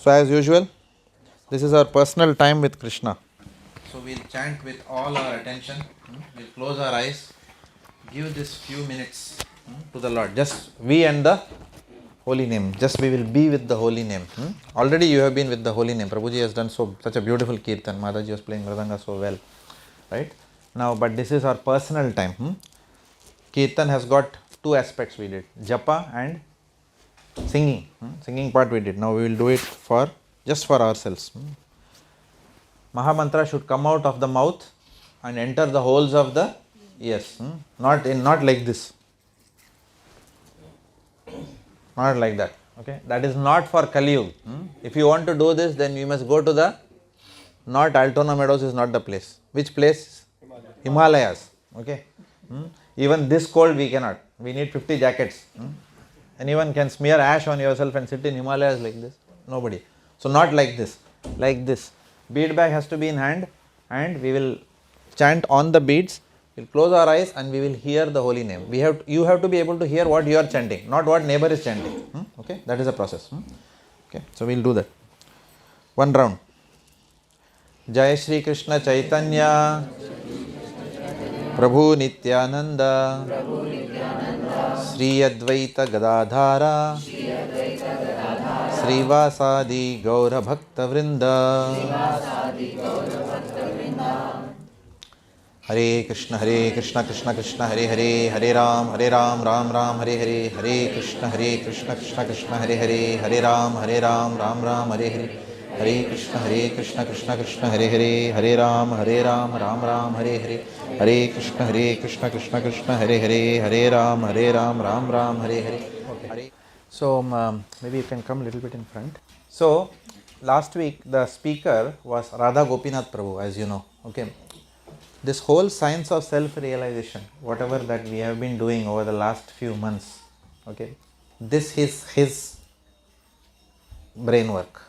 So as usual, this is our personal time with Krishna. So we'll chant with all our attention. We'll close our eyes. Give this few minutes to the Lord. Just we and the holy name. Just we will be with the holy name. Already you have been with the holy name. Prabhuji has done such a beautiful kirtan. Mataji was playing Mridanga so well. Right? Now, but this is our personal time. Kirtan has got two aspects we did. Japa and singing. Singing part we did. Now we will do it for just for ourselves. Mahamantra should come out of the mouth and enter the holes of the ears. Not like this. Not like that. Okay, that is not for Kali Yuga. If you want to do this, then you must go to the not Altona Meadows is not the place. Which place? Himalayas. Okay. Even this cold we cannot. We need 50 jackets. Anyone can smear ash on yourself and sit in Himalayas like this? Nobody. So not like this. Like this. Bead bag has to be in hand, and we will chant on the beads. We'll close our eyes and we will hear the holy name. You have to be able to hear what you are chanting, not what neighbor is chanting. Okay, that is a process. Okay, so we'll do that. One round. Jai Shri Krishna Chaitanya Prabhu Nityananda Sri Advaita Gadadhara Srivasadi Gaura Bhakta Vrinda. Hare Krishna Krishna Krishna Hare Hare, Hare Ram Ram Ram Hare Hare, Hare Krishna Krishna Krishna Hare Hare, Hare Ram Ram Ram Hare Hare, Hare Krishna Krishna Krishna Hare Hare, Hare Ram Ram Hare Hare, Hare Krishna Krishna Krishna Hare Hare, Hare Ram Ram Hare Hare. So maybe you can come a little bit in front. So last week the speaker was Radha Gopinath Prabhu, as you know. Okay. This whole science of self-realization, whatever that we have been doing over the last few months, okay, this is his brain work.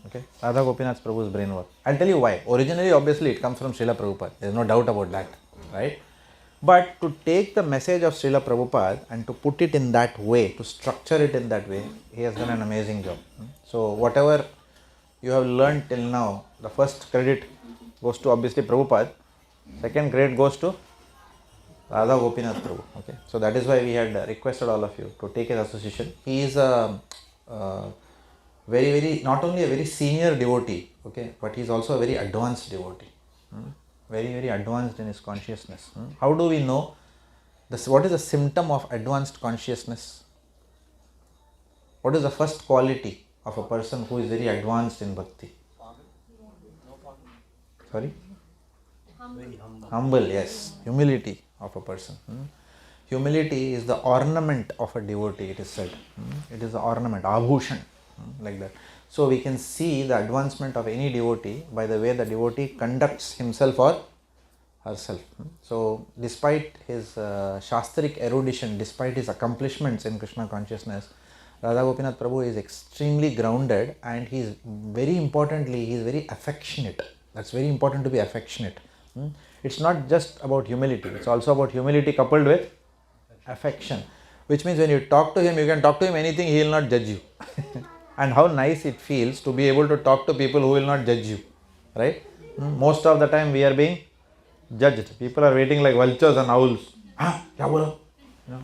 Okay, Radha Gopinath Prabhu's brain work. I'll tell you why. Originally, obviously, it comes from Srila Prabhupada. There is no doubt about that, right? But to take the message of Srila Prabhupada and to put it in that way, to structure it in that way, he has done an amazing job. So whatever you have learned till now, the first credit goes to obviously Prabhupada. Second grade goes to Radha Gopinath Prabhu. Okay, so that is why we had requested all of you to take his association. He is a very not only a very senior devotee, okay, but he is also a very advanced devotee. Very advanced in his consciousness. How do we know this? What is the symptom of advanced consciousness? What is the first quality of a person who is very advanced in bhakti? Sorry? Humble, yes. Humility of a person. Humility is the ornament of a devotee, it is said. It is the ornament, abhushan, like that. So we can see the advancement of any devotee by the way the devotee conducts himself or herself. So despite his shastric erudition, despite his accomplishments in Krishna consciousness, Radha Gopinath Prabhu is extremely grounded, and he is very importantly, he is very affectionate. That's very important, to be affectionate. It's not just about humility, it's also about humility coupled with affection, which means when you talk to him, you can talk to him anything, he will not judge you. And how nice it feels to be able to talk to people who will not judge you, right? Most of the time we are being judged. People are waiting like vultures and owls.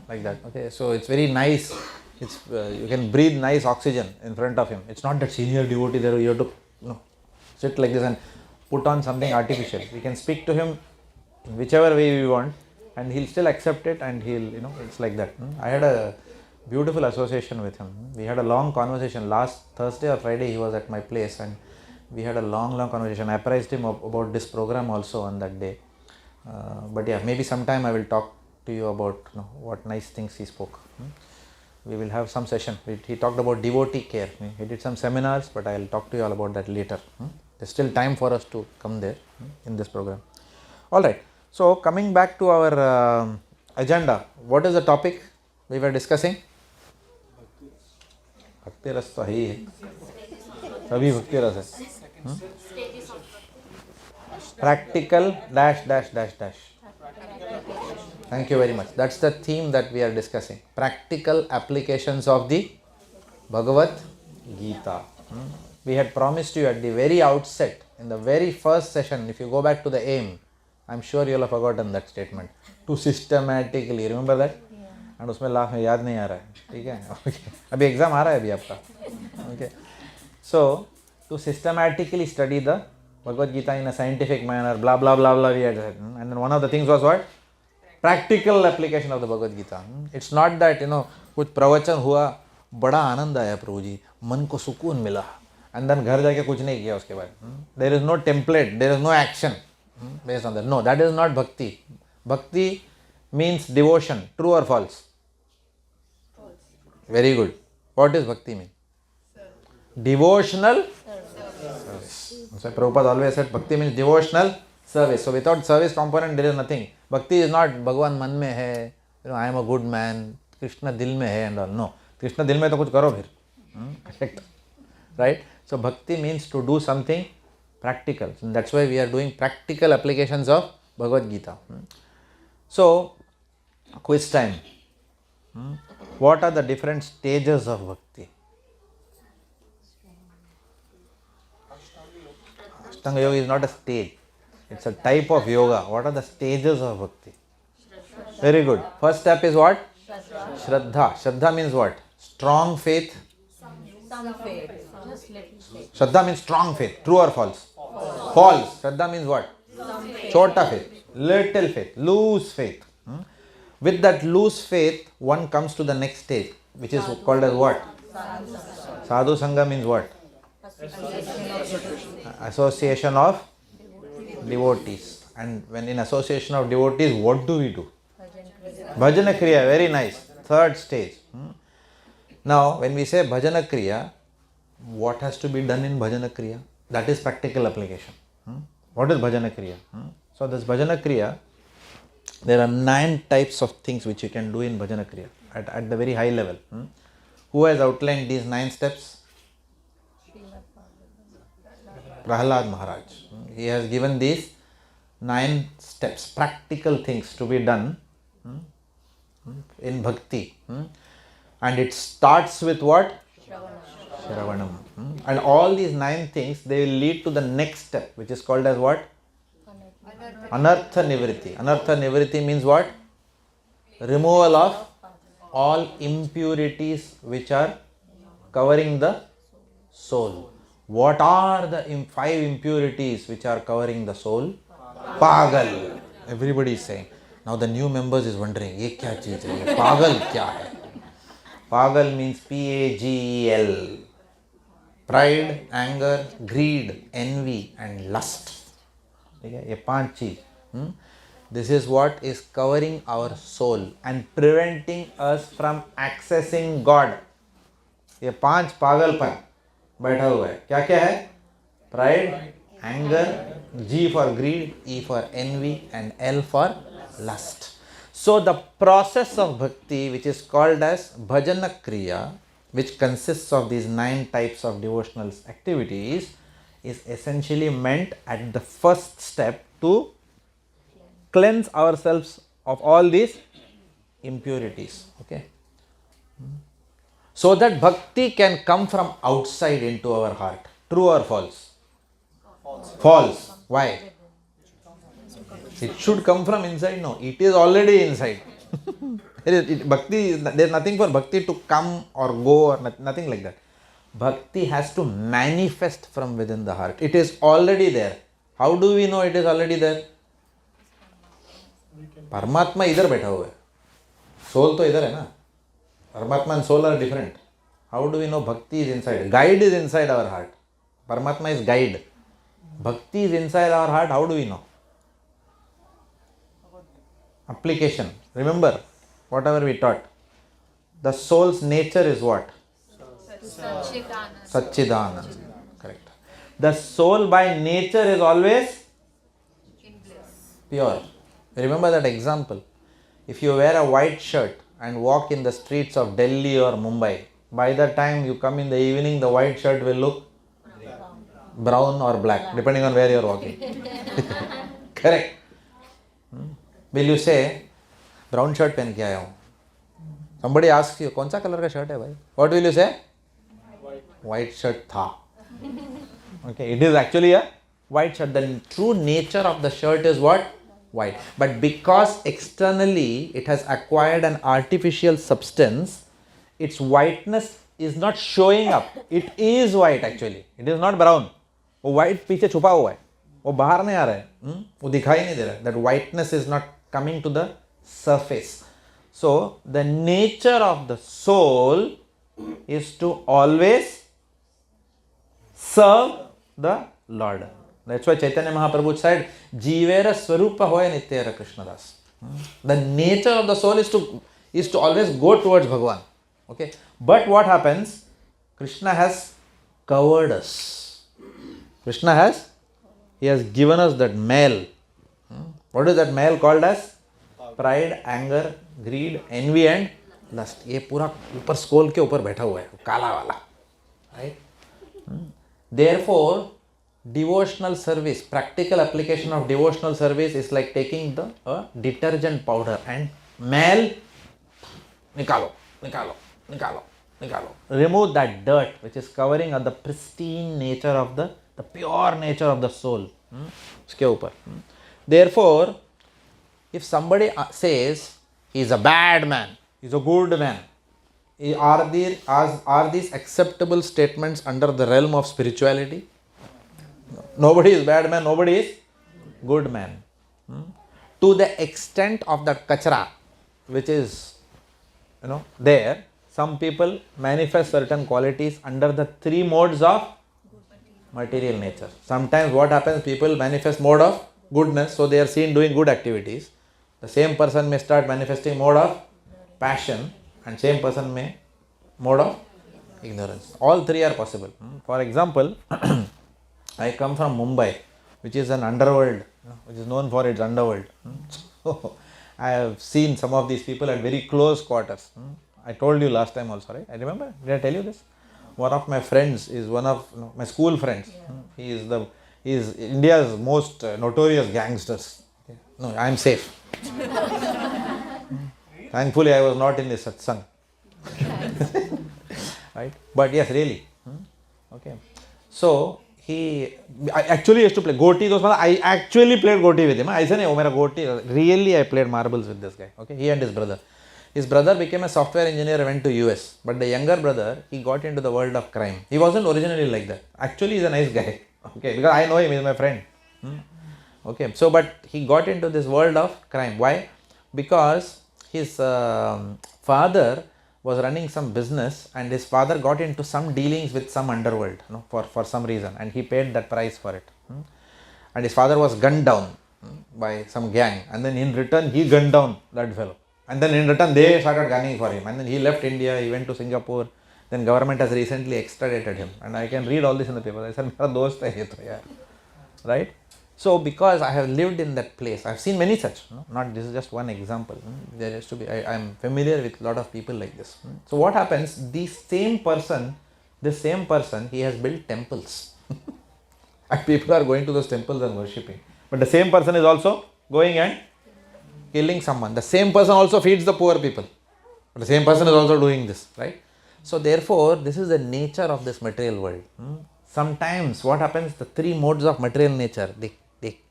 Like that. Okay, so it's very nice. It's you can breathe nice oxygen in front of him. It's not that senior devotee there you have to sit like this and put on something artificial. We can speak to him in whichever way we want, and he'll still accept it, and he'll, it's like that. I had a beautiful association with him. We had a long conversation. Last Thursday or Friday he was at my place, and we had a long conversation. I apprised him about this program also on that day. But yeah, maybe sometime I will talk to you about what nice things he spoke. We will have some session. He talked about devotee care. He did some seminars, but I will talk to you all about that later. There's still time for us to come there in this program. Alright, so coming back to our agenda, what is the topic we were discussing? Bhakti ras to hai hai. Sabhi bhakti ras hai. Practical -- Thank you very much. That's the theme that we are discussing. Practical applications of the Bhagavad Gita. we had promised you at the very outset, in the very first session, if you go back to the aim, I'm sure you'll have forgotten that statement. To systematically, remember that? And उसमें last में याद नहीं आ रहा है, ठीक है? Okay. अभी exam आ रहा है अभी आपका, okay? So, to systematically study the Bhagavad Gita in a scientific manner, blah blah blah blah, we had said. And then one of the things was what? Practical application of the Bhagavad Gita. It's not that, कुछ प्रवचन हुआ, बड़ा आनंद आया प्रभु जी, मन को सुकून मिला, and then घर जाके कुछ नहीं किया उसके बाद. There is no template, there is no action based on that. No, that is not bhakti. Bhakti means devotion. True or false? False. Very good. What does bhakti mean? Devotional service. So Prabhupada always said bhakti means devotional service. So without service component there is nothing. Bhakti is not Bhagwan man mein hai, I am a good man, Krishna dil mein hai and all. No. Krishna dil mein to kuch karo phir. Correct. Right? So bhakti means to do something practical. So that's why we are doing practical applications of Bhagavad Gita. So, quiz time. What are the different stages of bhakti? Ashtanga yoga is not a stage. It's a type of yoga. What are the stages of bhakti? Very good. First step is what? Shraddha. Shraddha means what? Strong faith. Some faith. Just little faith. Shraddha means strong faith. True or false? False. Shraddha means what? Some faith. Chota faith. Little faith. Loose faith. With that loose faith, one comes to the next stage, which is called as what? Sadhu Sangha means what? Association of devotees. And when in association of devotees, what do we do? Bhajana Kriya. Very nice. Third stage. Now, when we say Bhajana Kriya, what has to be done in Bhajana Kriya? That is practical application. What is Bhajana Kriya? So, this Bhajana Kriya, there are 9 types of things which you can do in Bhajana Kriya at the very high level. Who has outlined these 9 steps? Prahlad Maharaj. He has given these 9 steps, practical things to be done in Bhakti. And it starts with what? Shravanam. And all these 9 things, they will lead to the next step, which is called as what? Anartha Nivritti. Anartha Nivritti means what? Removal of all impurities which are covering the soul. What are the 5 impurities which are covering the soul? Pagal. Everybody is saying. Now the new members is wondering, ye kya cheez hai? Pagal kya hai? Pagal means P-A-G-E-L. Pride, anger, greed, envy and lust. ये 5 चीज. This is what is covering our soul and preventing us from accessing God. ये 5 पागलपन बैठा हुआ है. क्या क्या है? Pride, anger, G for greed, E for envy and L for lust. So the process of bhakti, which is called as Bhajana Kriya, which consists of these 9 types of devotional activities, is essentially meant at the first step to cleanse ourselves of all these impurities. Okay? So that bhakti can come from outside into our heart. True or false? False. Why? It should come from inside. No, it is already inside. Bhakti, there is nothing for bhakti to come or go or nothing like that. Bhakti has to manifest from within the heart. It is already there. How do we know it is already there? Paramatma idhar baitha hua hai. Soul to idhar hai na. Paramatma and soul are different. How do we know bhakti is inside? Guide is inside our heart. Paramatma is guide. Bhakti is inside our heart. How do we know? Application. Remember, whatever we taught. The soul's nature is what? Satchidanand. Correct. The soul by nature is always pure. Remember that example. If you wear a white shirt and walk in the streets of Delhi or Mumbai, by the time you come in the evening, the white shirt will look brown or black, depending on where you are walking. Correct. Will you say, brown shirt पहन के आया हूँ? Somebody asks you, कौन सा colour का shirt है भाई? What will you say? White shirt था. Okay, it is actually a white shirt. The true nature of the shirt is what? White. But because externally it has acquired an artificial substance, its whiteness is not showing up. It is white actually. It is not brown. वो white पीछे छुपा हुआ है, वो बाहर नहीं आ रहा है, वो दिखाई नहीं दे रहा है. That whiteness is not coming to the surface. So the nature of the soul is to always serve the Lord. That's why Chaitanya Mahaprabhu said, Jivera Swarupa Hoya Nityara Krishnadas. The nature of the soul is to always go towards Bhagavan. Okay. But what happens? Krishna has covered us. He has given us that male. What is that male called as? Pride, anger, greed, envy and lust. ये पूरा ऊपर स्कोल के ऊपर बैठा हुआ है, काला वाला. Right? Therefore, devotional service, practical application of devotional service is like taking the detergent powder and male, nikalo. Remove that dirt which is covering the pristine nature of the pure nature of the soul. उसके ऊपर. Therefore, if somebody says he is a bad man, he is a good man, are these acceptable statements under the realm of spirituality? Nobody is bad man, nobody is good man. To the extent of that kachra which is there, some people manifest certain qualities under the three modes of material nature. Sometimes what happens, people manifest mode of goodness, so they are seen doing good activities. The same person may start manifesting mode of passion, and same person may mode of ignorance. All three are possible. For example, I come from Mumbai, which is an underworld, which is known for its underworld. So I have seen some of these people at very close quarters. I told you last time also, right? I remember. Did I tell you this? One of my friends is one of my school friends. He is India's most notorious gangsters. No, I am safe. Thankfully, I was not in the satsang. Right? But yes, really. Okay. So I actually used to play Goti. I actually played Goti with him. I said, "Oh, mera Goti." Really, I played marbles with this guy. Okay, he and his brother. His brother became a software engineer and went to US. But the younger brother, he got into the world of crime. He wasn't originally like that. Actually, he's a nice guy. Okay, because I know him. He's my friend. Okay, so but he got into this world of crime. Why? Because his father was running some business, and his father got into some dealings with some underworld, for some reason, and he paid that price for it. And his father was gunned down by some gang, and then in return he gunned down that fellow, and then in return they started gunning for him, and then he left India, he went to Singapore. Then government has recently extradited him, and I can read all this in the paper. I said, "Mera dost hai ye to yaar." Right? So because I have lived in that place, I have seen many such. Not this is just one example. There has to be. I am familiar with a lot of people like this. So what happens? This same person, he has built temples, and people are going to those temples and worshipping. But the same person is also going and killing someone. The same person also feeds the poor people. But the same person is also doing this, right? So therefore, this is the nature of this material world. Sometimes what happens? The three modes of material nature, they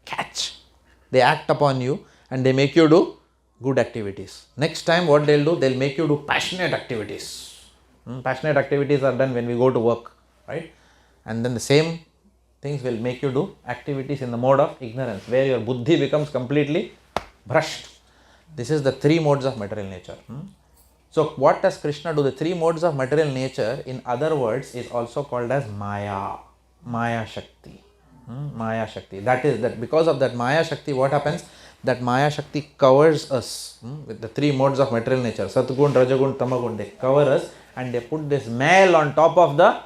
catch, they act upon you, and they make you do good activities. Next time what they'll do, they'll make you do passionate activities. Passionate activities are done when we go to work, right? And then the same things will make you do activities in the mode of ignorance, where your buddhi becomes completely brushed. This is the three modes of material nature. So what does Krishna do? The three modes of material nature, in other words, is also called as Maya. Maya Shakti. Maya Shakti. That is that because of that Maya Shakti, what happens? That Maya Shakti covers us with the three modes of material nature. Satgun, Rajagun, Tamagun. They cover us and they put this mail on top of the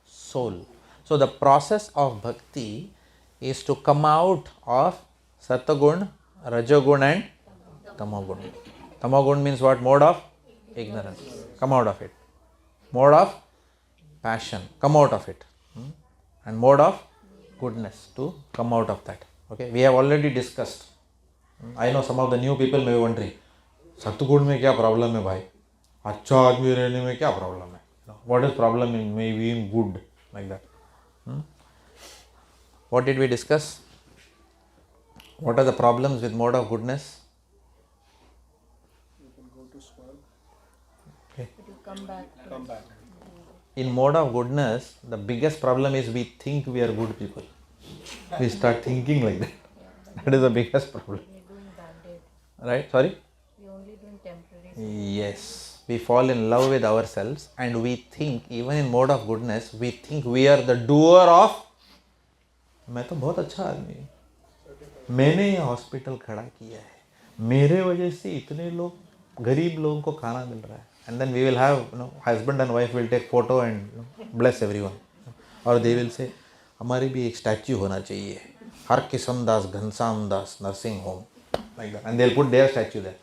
soul. So the process of bhakti is to come out of Satagun, Rajagun and Tamagun. Tamagun means what? Mode of ignorance. Come out of it. Mode of passion. Come out of it. And mode of goodness, to come out of that. Okay, we have already discussed. I know some of the new people may be wondering, Satgud mein kya problem hai bhai? Achha aadmi rehne mein kya problem hai? What is problem in maybe in good, like that? What did we discuss? What are the problems with mode of goodness? You can go to Swarg, Okay. But you come back. come back. In mode of goodness, the biggest problem is we think we are good people. We start thinking like that. That is the biggest problem. We're doing band-aid. Right? Sorry? We're only doing temporary. Yes. We fall in love with ourselves and we think, even in mode of goodness, we think we are the doer of मैं तो बहुत अच्छा आदमी हूँ, मैंने ये hospital खड़ा किया है, मेरे वजह से इतने लोग गरीब लोगों को खाना मिल रहा है. And then we will have, husband and wife will take photo and bless everyone. और they will say, हमारी भी एक स्टैच्यू होना चाहिए, हर किस्म Das Ghanshyam Das nursing home, like that. And they'll put their statue there.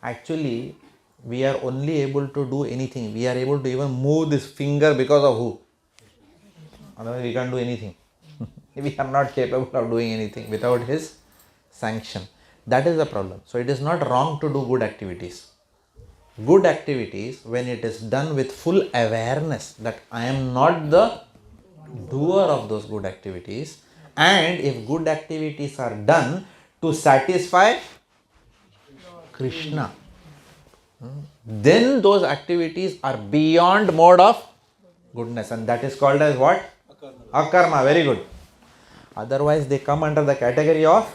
Actually, we are only able to do anything. We are able to even move this finger because of who? Otherwise, we can't do anything. We are not capable of doing anything without his sanction. That is the problem. So, it is not wrong to do good activities. Good activities, when it is done with full awareness that I am not the doer of those good activities, and if good activities are done to satisfy Krishna, then those activities are beyond mode of goodness, and that is called as what? Akarma. Very good. Otherwise, they come under the category of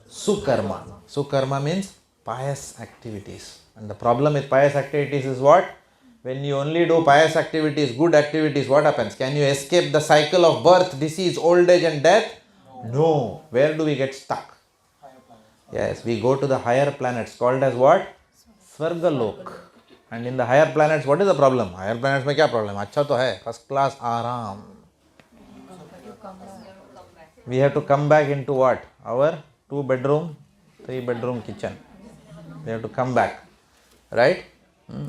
Sukarma. Sukarma means pious activities. And the problem with pious activities is what? When you only do pious activities, good activities, what happens? Can you escape the cycle of birth, disease, old age and death? No. Where do we get stuck? Yes, we go to the higher planets called as what? Svargalok. And in the higher planets, what is the problem? Higher planets mein kya problem? Achha to hai, first class aaram. We have to come back into what? Our 2-bedroom, 3-bedroom kitchen. We have to come back. Right?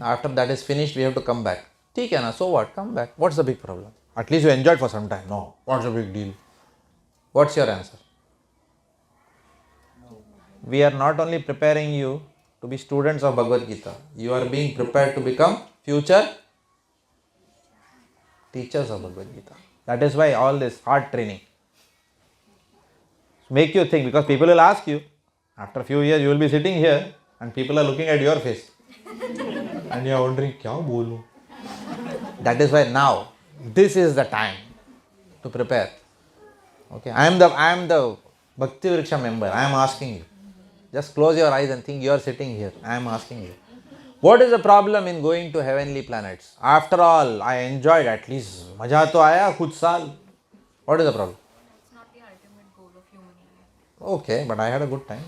After that is finished, we have to come back. ठीक है ना? So what? Come back. What's the big problem? At least you enjoyed for some time. No. What's the big deal? What's your answer? We are not only preparing you to be students of Bhagavad Gita. You are being prepared to become future teachers of Bhagavad Gita. That is why all this hard training. Make you think, because people will ask you, after a few years you will be sitting here and people are looking at your face. And you are wondering, kya bolu? That is why now, this is the time to prepare. Okay, I am the Bhakti Vriksha member. I am asking you. Just close your eyes and think you are sitting here. I am asking you. What is the problem in going to heavenly planets? After all, I enjoyed at least. Maja to aaya kuch saal. What is the problem? It's not the ultimate goal of human life. Okay, but I had a good time.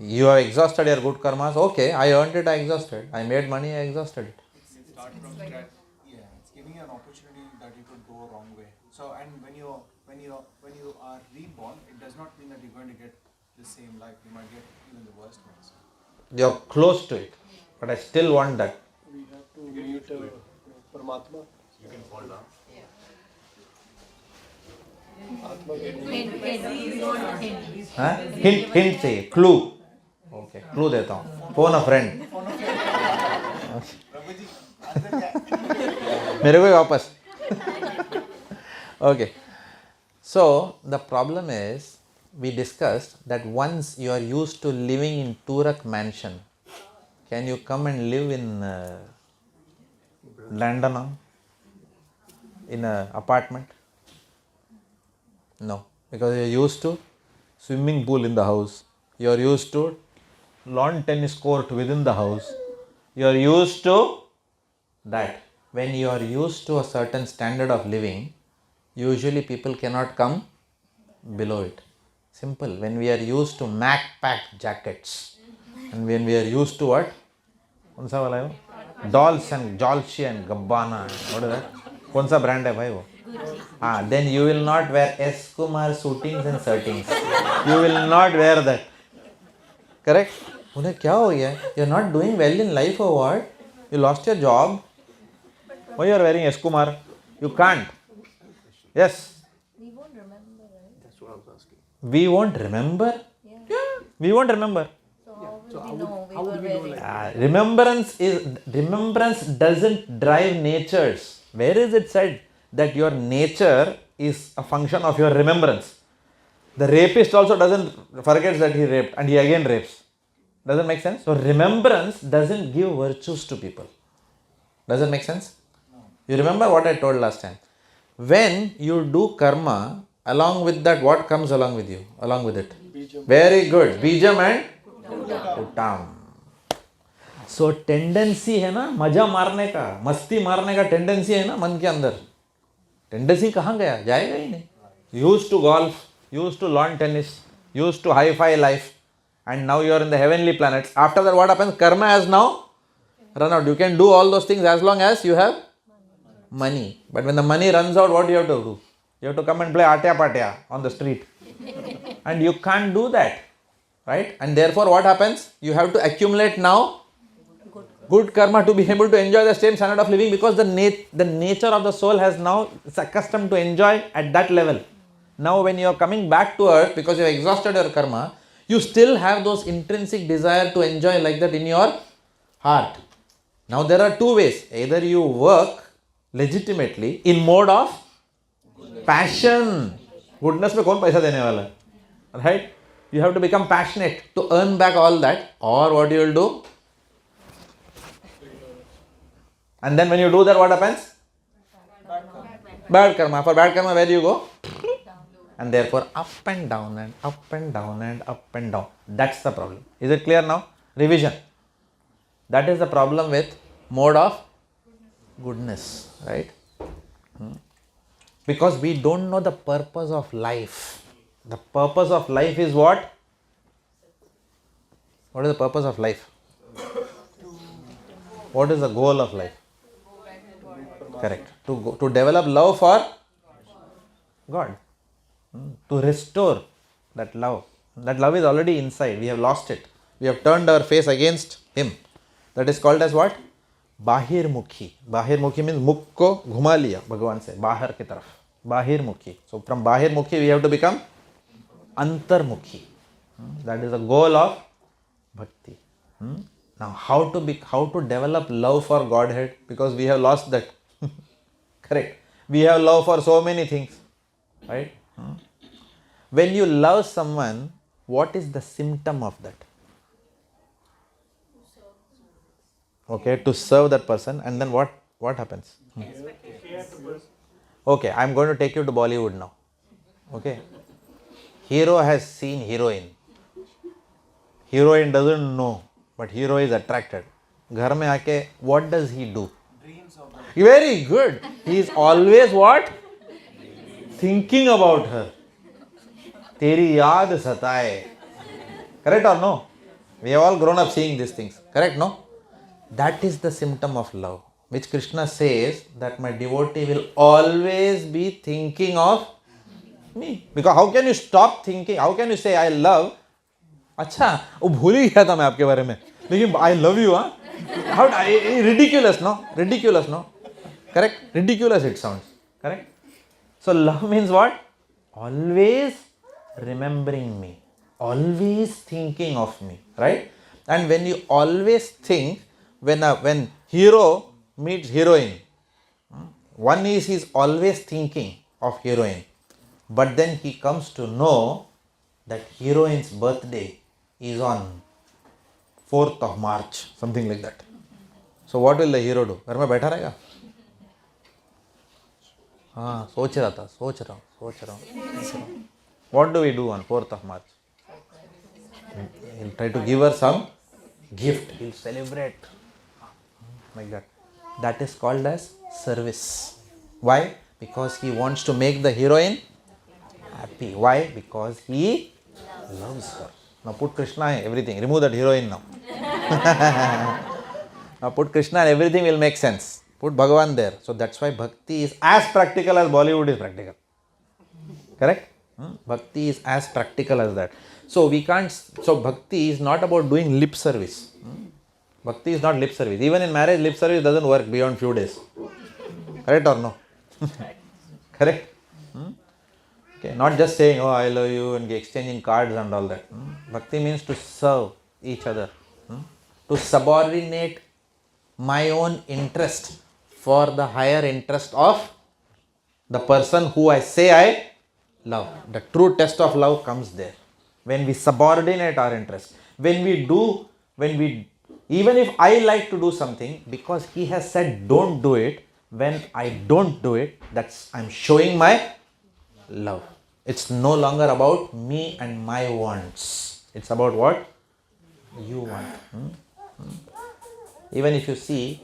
You have exhausted your good karmas. Okay, I earned it, I exhausted. I made money, I exhausted it. Start from scratch. Yeah, it's giving you an opportunity that you could go a wrong way. So, and when you are reborn, it does not mean that you're going to get the same life. You might get even the worst ones. You're close to it, but I still want that. We have to meet Paramatma. You can fall down. Atma can Hint. We want a hint. हाँ? Hint चाहिए, clue. Okay, clue देता हूँ. Phone a friend. मेरे को ही वापस. Okay. So the problem is, we discussed that once you are used to living in Turak mansion, can you come and live in Landana in an apartment? No, because you are used to swimming pool in the house. You are used to lawn tennis court within the house. You are used to that. When you are used to a certain standard of living, usually people cannot come below it. Simple. When we are used to Mac pack jackets, and when we are used to what? कौन सा वाला है वो? Dolce and Dolce and Gabbana. What is that? कौन सा brand है भाई वो? Then you will not wear S. Kumar suitings and shirtings. You will not wear that. Correct? उन्हें क्या हो गया? You are not doing well in life or what? You lost your job? Why you are wearing S. Kumar? You can't. Yes. We won't remember, right? That's what I was asking. We won't remember? Yeah. Yeah. We won't remember. So how will we know? How do we know like Remembrance doesn't drive natures. Where is it said that your nature is a function of your remembrance? The rapist also doesn't forget that he raped and he again rapes. Doesn't make sense? So remembrance doesn't give virtues to people. Does it make sense? You remember what I told last time? When you do karma, along with that, what comes along with you? Along with it? Very good. Bijam and Uttam. So tendency है ना मजा मारने का, मस्ती मारने का tendency है ना मन के अंदर. Tendency कहाँ गया? जाएगा ही नहीं. Used to golf, used to lawn tennis, used to hi-fi life, and now you are in the heavenly planets. After that, what happens? Karma has now run out. You can do all those things as long as you have money. But when the money runs out, what do you have to do? You have to come and play atya patya on the street. And you can't do that. Right? And therefore, what happens? You have to accumulate now good karma to be able to enjoy the same standard of living, because the nature of the soul has now it's accustomed to enjoy at that level. Now when you are coming back to earth, because you have exhausted your karma, you still have those intrinsic desire to enjoy like that in your heart. Now there are two ways. Either you work legitimately in mode of passion. Goodness में कौन पैसा देने वाला है? Right? You have to become passionate to earn back all that. Or what you will do? And then when you do that, what happens? Bad karma. For bad karma, where do you go? And therefore up and down and up and down and up and down. That's the problem. Is it clear now? Revision. That is the problem with mode of goodness, right? Because we don't know the purpose of life. The purpose of life is what? What is the purpose of life? What is the goal of life? Correct. To develop love for God. To restore that love. That love is already inside. We have lost it. We have turned our face against Him. That is called as what? Bahirmukhi. Bahirmukhi means mukh ko ghuma liya. Bhagavan said. Bahar ki taraf. Bahirmukhi. So from Bahirmukhi we have to become Antarmukhi. That is the goal of bhakti. Now how to develop love for Godhead? Because we have lost that. Correct. We have love for so many things. Right? When you love someone, what is the symptom of that? Okay, to serve that person, and then what happens? Okay, I am going to take you to Bollywood now. Okay. Hero has seen heroine. Heroine doesn't know, but hero is attracted. Ghar mein aake, what does he do? Dreams of that. Very good. He is always what? Thinking about her. Teri yaad sataye. Correct or no? We have all grown up seeing these things. Correct, no? That is the symptom of love, which Krishna says that my devotee will always be thinking of me. Because how can you stop thinking? How can you say I love? अच्छा वो भूल ही गया था मैं आपके बारे में, लेकिन I love you, हाँ? How ridiculous, no? Ridiculous, no? Correct? Ridiculous it sounds. Correct? So love means what? Always remembering me, always thinking of me, right? And when you always think, when hero meets heroine, one is he is always thinking of heroine, but then he comes to know that heroine's birthday is on 4th of March, something like that. So what will the hero do? घर में बैठा रहेगा? हाँ, सोच रहा हूँ. What do we do on 4th of March? He'll try to give her some gift. He'll celebrate. Like that. That is called as service. Why? Because he wants to make the heroine happy. Why? Because he loves her. Now put Krishna in everything. Remove that heroine now. Now put Krishna and everything will make sense. Put Bhagavan there. So that's why bhakti is as practical as Bollywood is practical. Correct? Bhakti is as practical as that. So we can't. So bhakti is not about doing lip service. Bhakti is not lip service. Even in marriage, lip service doesn't work beyond few days. Correct or no? Correct? Okay. Not just saying, oh, I love you and exchanging cards and all that. Bhakti means to serve each other. to subordinate my own interest for the higher interest of the person who I say I love. The true test of love comes there. When we subordinate our interest. Even if I like to do something, because he has said don't do it, when I don't do it, I'm showing my love. It's no longer about me and my wants. It's about what you want. Even if you see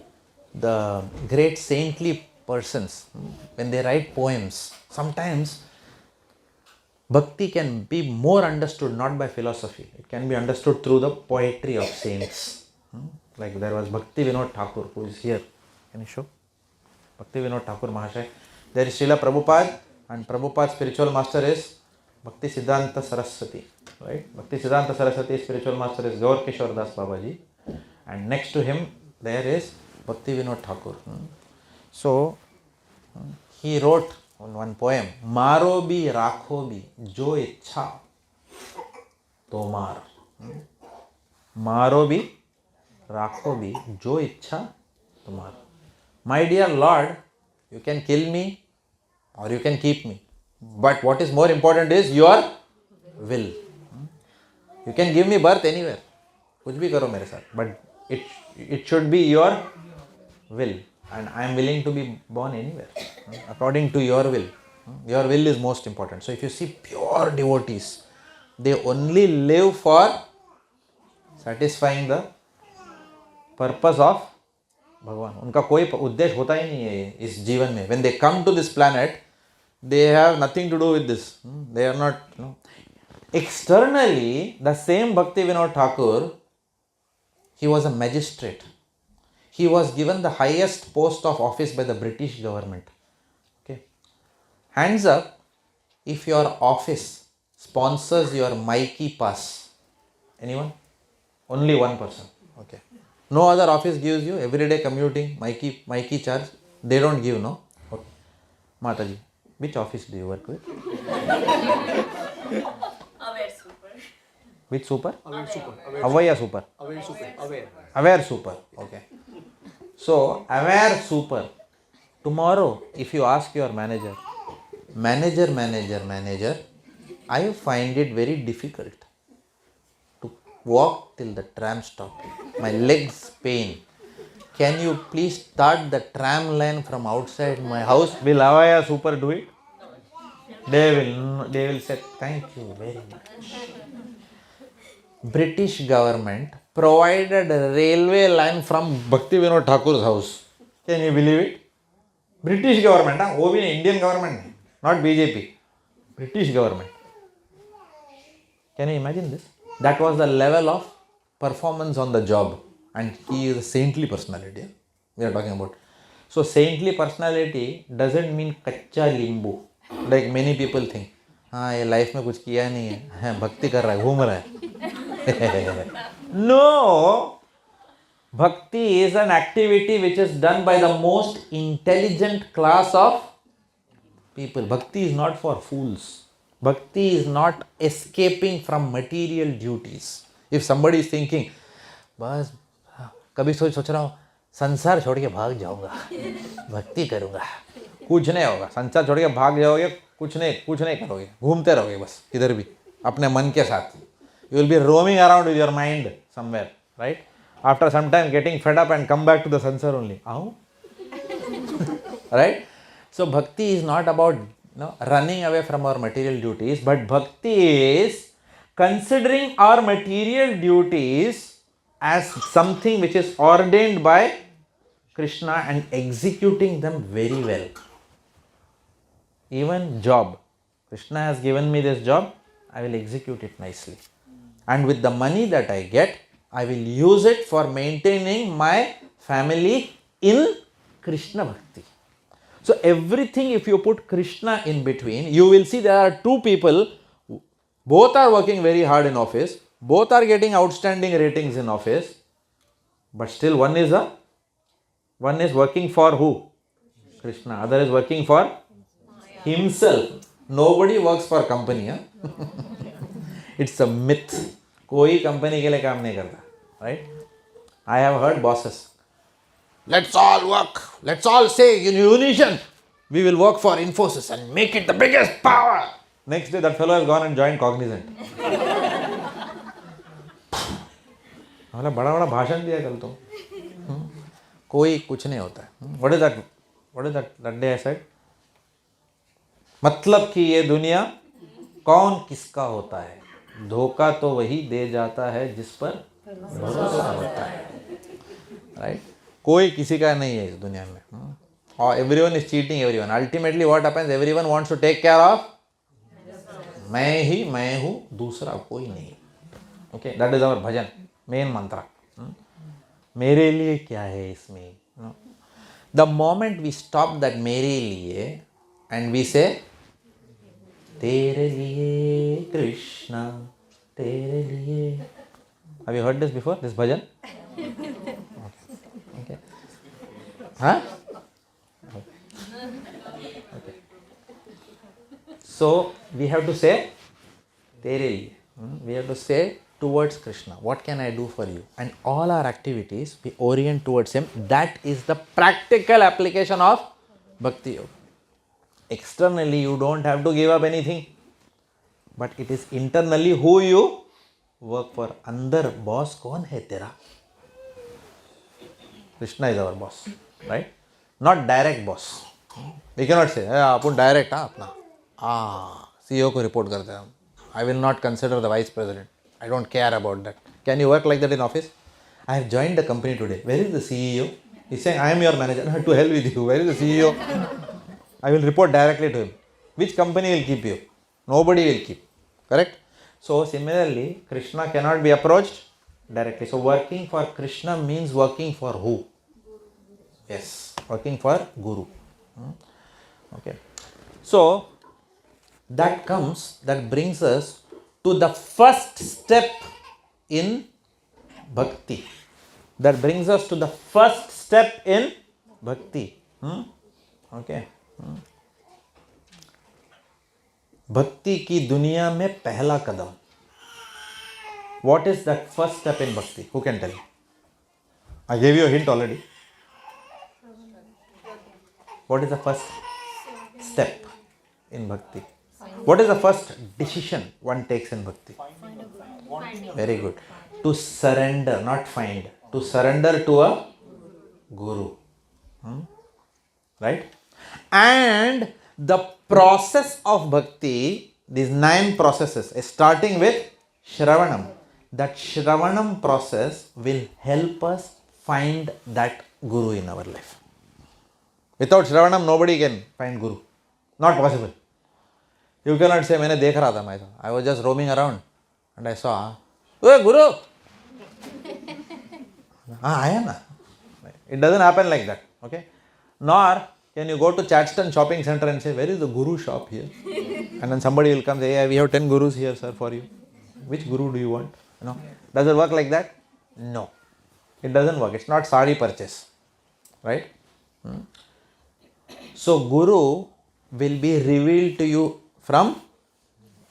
the great saintly persons, when they write poems, sometimes bhakti can be more understood not by philosophy. It can be understood through the poetry of saints. Like there was Bhakti Vinod Thakur, who is here. Can you show? Bhakti Vinod Thakur Mahasaya. There is Srila Prabhupada, and Prabhupada's spiritual master is Bhakti Siddhanta Saraswati. Right? Bhakti Siddhanta Saraswati's spiritual master is Gaur Kishore Das Babaji. And next to him, there is Bhakti Vinod Thakur. So, he wrote one poem, Maro bhi rakho bhi jo ichha tomar. Maro bhi rakho bhi jo ichha tomar. My dear Lord, you can kill me or you can keep me. But what is more important is your will. You can give me birth anywhere. Kuch bhi karo mere saath. But it should be your will. And I am willing to be born anywhere. According to your will. Your will is most important. So if you see pure devotees, they only live for satisfying the purpose of Bhagavan. उनका कोई उद्देश्य होता ही नहीं है इस जीवन में. When they come to this planet, they have nothing to do with this. They are not. Externally, the same Bhakti Vinod Thakur, he was a magistrate. He was given the highest post of office by the British government. Okay. Hands up if your office sponsors your Mikey pass. Anyone? Only one person. Okay. No other office gives you everyday commuting, Mikey charge. They don't give, no? Okay. Mataji, which office do you work with? Aware super. Which super? Aware super. Avaya super. Aware super. Aware. Aware super. Okay. So, aware super. Tomorrow, if you ask your manager, I find it very difficult to walk till the tram stop. My legs pain. Can you please start the tram line from outside my house? Will Avaya super do it? They will say, thank you very much. British government provided a railway line from Bhakti Vinod Thakur's house. Can you believe it? British government, वो भी Indian government, not BJP. British government. Can you imagine this? That was the level of performance on the job. And he is a saintly personality. We are talking about. So saintly personality doesn't mean कच्चा limbu. Like many people think. हाँ ये life में कुछ किया नहीं है, भक्ति कर रहा है, घूम रहा है. No! Bhakti is an activity which is done by the most intelligent class of people. Bhakti is not for fools. Bhakti is not escaping from material duties. If somebody is thinking, बस कभी सोच रहा हूँ संसार छोड़ के भाग जाऊंगा, भक्ति करूंगा, कुछ नहीं होगा. संसार छोड़ के भाग जाओगे, कुछ नहीं करोगे, घूमते रहोगे बस इधर भी अपने मन के साथ. You will be roaming around with your mind somewhere, right? After some time getting fed up and come back to the sansar only. Right? So bhakti is not about running away from our material duties, but bhakti is considering our material duties as something which is ordained by Krishna and executing them very well. Even job. Krishna has given me this job, I will execute it nicely. And with the money that I get, I will use it for maintaining my family in Krishna Bhakti. So everything, if you put Krishna in between, you will see there are two people, both are working very hard in office, both are getting outstanding ratings in office, but still one is working for who? Krishna. Other is working for himself. Nobody works for company. It's a myth. कोई company के लिए काम नहीं करता, right? I have heard bosses. Let's all work. Let's all say in unison, we will work for Infosys and make it the biggest power. Next day, that fellow has gone and joined Cognizant. हमने बड़ा बड़ा भाषण दिया कल तो कोई कुछ नहीं होता है. What is that day I said? मतलब कि ये दुनिया कौन किसका होता है, धोखा तो वही दे जाता है जिस पर भरोसा होता है. राइट? कोई किसी का नहीं है इस दुनिया में. और everyone is cheating everyone. Ultimately what happens, everyone wants to take care of मैं हूँ, दूसरा कोई नहीं. Okay, that is our bhajan, main mantra. मेरे लिए क्या है इसमें. The moment we stop that मेरे लिए एंड वी से तेरे लिए कृष्णा, तेरे लिए. Have you heard this before, this bhajan? Okay. Huh? Okay. So we have to say तेरे लिए. We have to say towards Krishna. What can I do for you? And all our activities we orient towards Him. That is the practical application of Bhakti Yoga. Externally you don't have to give up anything, but it is internally who you work for. अंदर boss कौन है तेरा? Krishna is our boss, right? Not direct boss. We cannot say, upon direct अपना CEO को report करते हैं. I will not consider the vice president. I don't care about that. Can you work like that in office? I have joined the company today. Where is the CEO? He's saying, I am your manager. To hell with you. Where is the CEO? I will report directly to him. Which company will keep you? Nobody will keep. Correct? So similarly, Krishna cannot be approached directly. So working for Krishna means working for who? Yes, working for Guru. Okay. So that brings us to the first step in bhakti. That brings us to the first step in bhakti. Okay. भक्ति की दुनिया में पहला कदम. What is that first step in bhakti? Who can tell me? I gave you a hint already. What is the first step in bhakti? What is the first decision one takes in bhakti? Very good. To surrender, not find. To surrender to a guru. Right? And the process of bhakti, these 9 processes, starting with Shravanam. That Shravanam process will help us find that guru in our life. Without Shravanam, nobody can find guru. Not possible. You cannot say, मैंने देख रहा था myself. I was just roaming around and I saw, oh, guru! आया ना. It doesn't happen like that. Okay? Nor can you go to Chadston shopping center and say, where is the guru shop here? And then somebody will come and say, hey, we have 10 gurus here, sir, for you. Which guru do you want? Does it work like that? No. It doesn't work. It's not sari purchase. Right? So, guru will be revealed to you from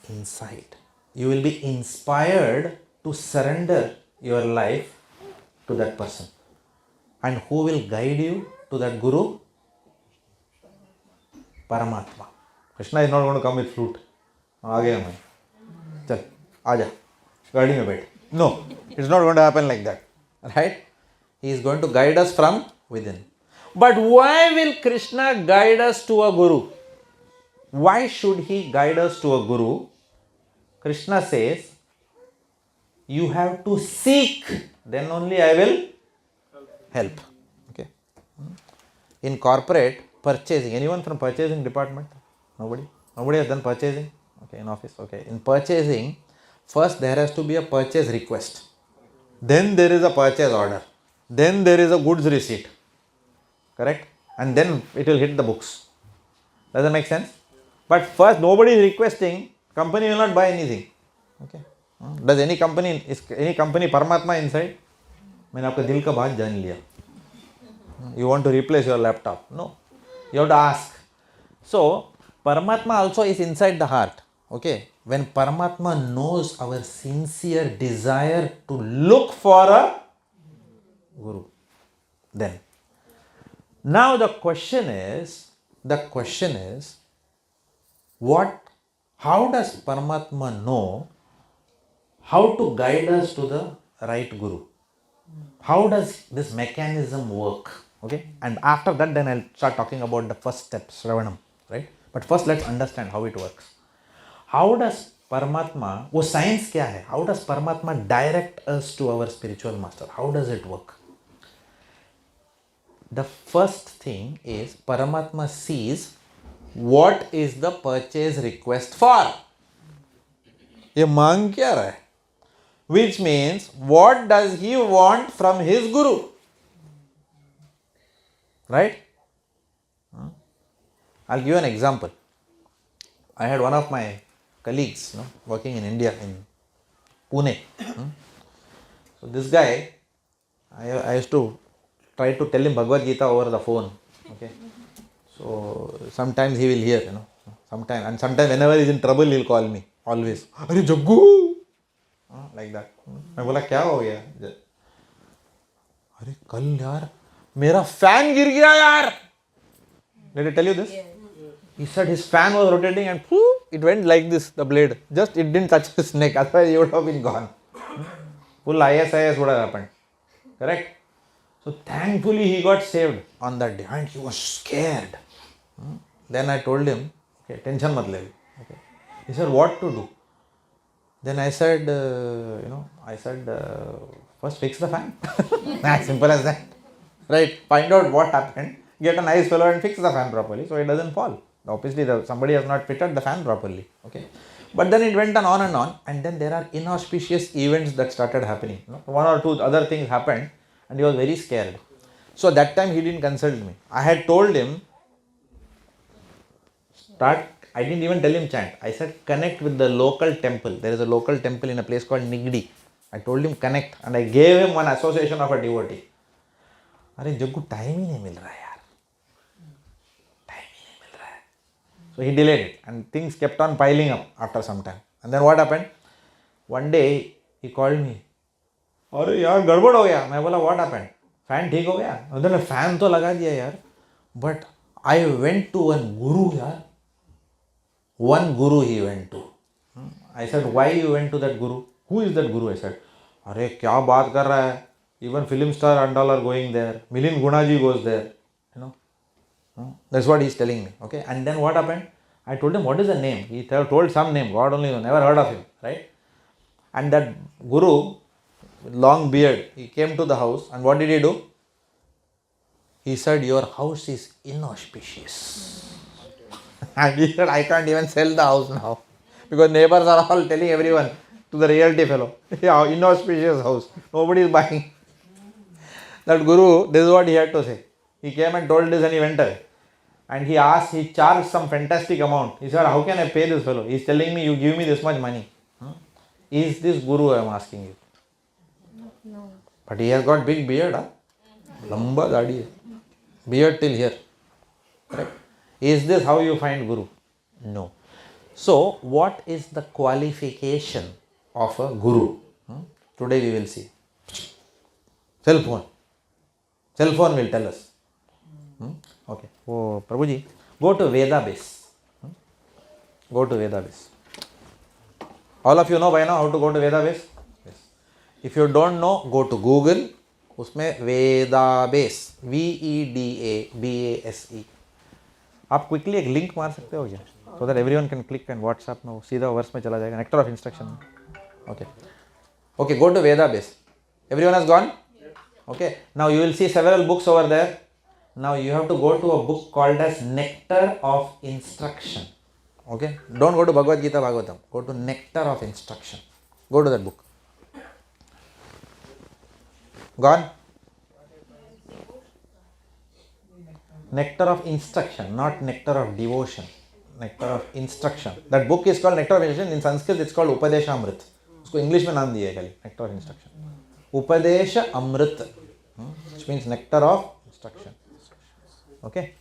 inside. You will be inspired to surrender your life to that person. And who will guide you to that guru? Paramatma. Krishna is not going to come with flute. आ गया मैं. चल, आजा. गाड़ी में बैठ. No, it's not going to happen like that. Right? He is going to guide us from within. But why will Krishna guide us to a guru? Why should he guide us to a guru? Krishna says, you have to seek, then only I will help. Okay. In corporate, purchasing, anyone from purchasing department? Nobody? Nobody has done purchasing? Okay, in office. Okay. In purchasing, first there has to be a purchase request. Then there is a purchase order. Then there is a goods receipt. Correct? And then it will hit the books. Does that make sense? But first, nobody is requesting, company will not buy anything. Okay? Does any company, is any company Paramatma inside? मैंने आपका दिल का बात जान लिया. You want to replace your laptop? No. You have to ask. So, Paramatma also is inside the heart. Okay? When Paramatma knows our sincere desire to look for a Guru. Then, now the question is, how does Paramatma know how to guide us to the right Guru? How does this mechanism work? Okay, and after that, then I'll start talking about the first step, Shravanam, right? But first, let's understand how it works. How does Paramatma, वो science क्या है? How does Paramatma direct us to our spiritual master? How does it work? The first thing is Paramatma sees what is the purchase request for. ये मांग क्या रहा है? Which means, what does he want from his Guru? Right? I'll give you an example. I had one of my colleagues working in India, in Pune. So this guy, I used to try to tell him Bhagavad Gita over the phone. Okay. So sometimes he will hear, sometimes whenever he's in trouble, he'll call me. Always. Arey Jaggu! Like that. मैं बोला क्या हो गया? अरे कल यार मेरा fan गिर गया यार. Did I tell you this? Yes. He said his fan was rotating and it went like this, the blade. Just it didn't touch his neck, otherwise he would have been gone. Full IS would have happened. Correct? So thankfully he got saved on that day and he was scared. Then I told him, okay, tension mat le. Okay. He said, what to do? Then I said, first fix the fan. As simple as that. Right? Find out what happened, get a nice fellow and fix the fan properly so it doesn't fall. Obviously, somebody has not fitted the fan properly. Okay. But then it went on, and then there are inauspicious events that started happening. One or two other things happened and he was very scared. So that time he didn't consult me. I had told him, I didn't even tell him chant. I said connect with the local temple. There is a local temple in a place called Nigdi. I told him connect and I gave him one association of a devotee. अरे Jaggu time ही नहीं मिल रहा है यार. Time ही नहीं मिल रहा है. So he delayed it and things kept on piling up after some time. And then what happened? One day he called me. अरे यार गड़बड़ हो गया. मैं बोला what happened? फैन ठीक हो गया? उन्होंने फैन तो लगा दिया यार. But I went to one guru यार. One guru he went to. I said, why you went to that guru? Who is that guru? I said, अरे क्या बात कर रहा है? Even film star and all are going there. Milind Gunaji goes there. That's what he's telling me. Okay. And then what happened? I told him, what is the name? He told some name. God only knows. Never heard of him. Right? And that guru, with long beard, he came to the house. And what did he do? He said, your house is inauspicious. And he said, I can't even sell the house now. Because neighbors are all telling everyone to the realty fellow. Yeah, inauspicious house. Nobody is buying. That guru, this is what he had to say. He came and told this and he went away. And he charged some fantastic amount. He said, how can I pay this fellow? He is telling me, you give me this much money. Is this guru I am asking you? No. But he has got big beard. Lamba dadi hai. Beard till here. Correct? Is this how you find guru? No. So, what is the qualification of a guru? Today we will see. Cell phone. Cell phone will tell us. Okay. Oh, Prabhuji, go to Veda base. Go to Veda base. All of you know by now how to go to Veda base? Yes. If you don't know, go to Google. उसमें Veda base. VEDABASE. आप quickly एक link मार सकते हो क्या? So that everyone can click and WhatsApp में वो सीधा वर्स में चला जाएगा. Nectar of instruction. Okay. Okay, go to Veda base. Everyone has gone? Okay. Now you will see several books over there. Now you have to go to a book called as Nectar of Instruction. Okay. Don't go to Bhagavad Gita, Bhagavatam. Go to Nectar of Instruction. Go to that book. Gone? Nectar of Instruction, not Nectar of Devotion. Nectar of Instruction. That book is called Nectar of Instruction. In Sanskrit, it's called Upadesha Amrit. उसको English में नाम दिया है खाली Nectar of Instruction. Upadesha Amrit, which means Nectar of Instruction. Okay.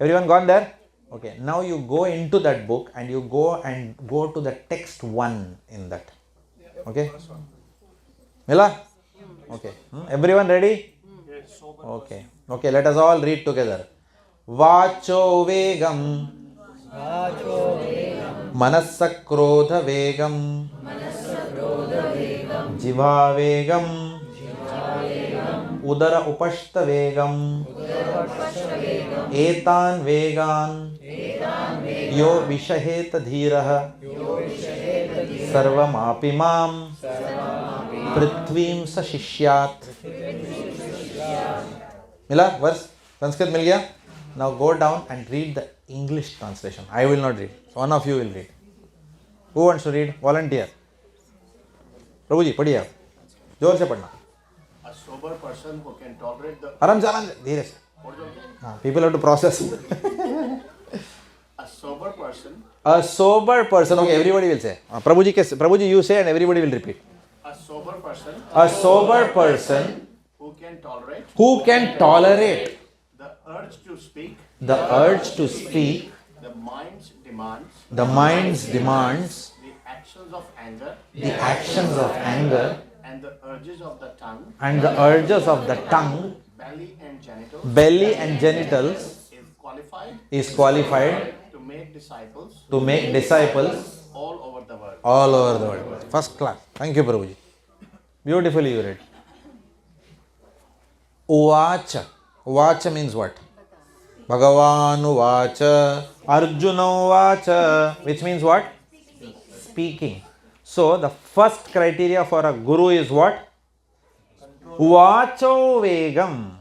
Everyone gone there? Okay. Now you go into that book and you go to the text 1 in that. Okay. Mila? Okay. Everyone ready? sober Okay. Okay, let us all read together. Vacho vegam. Manassa krodha vegam. Jiva vegam. Udara upashta vegam. Etan vegan. Yo vishaheta dhiraha. Sarvamapi mam. पृथ्वीम स शिष्यात. मिला verse? Sanskrit मिल गया? Now go down and read the English translation. I will not read. One of you will read. Who wants to read? Volunteer. प्रभु जी पढ़िए आप. जोर से पढ़ना. A sober person who can tolerate the आराम से धीरे से. हाँ, people have to process. a sober person. A sober person. Okay, everybody will say. Prabhu ji you say and everybody will repeat. A sober person. A sober person Who can tolerate the urge to speak. The urge to speak. The mind's demands. The mind's demands. The actions of anger. The actions of anger. And the urges of the tongue. And the urges of the tongue. Belly and genitals. Belly and genitals. Is qualified. To make disciples. All over the world. All over the world. First class. Thank you, Prabhuji. Beautifully you read. Uvacha. Uvacha means what? Bhagavan Uvacha. Arjuna Uvacha. Which means what? Speaking. So the first criteria for a guru is what? Uvacho Vegam.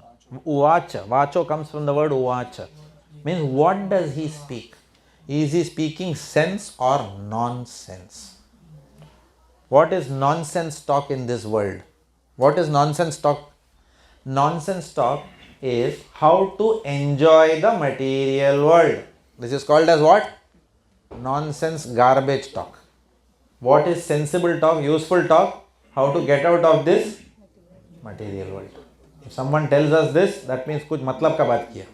Uvacha. Vacho comes from the word Uvacha. Means what does he speak? Is he speaking sense or nonsense? What is nonsense talk in this world? What is nonsense talk? Nonsense talk is how to enjoy the material world. This is called as what? Nonsense garbage talk. What is sensible talk, useful talk? How to get out of this material world. If someone tells us this, that means kuch matlab ka baat kiya.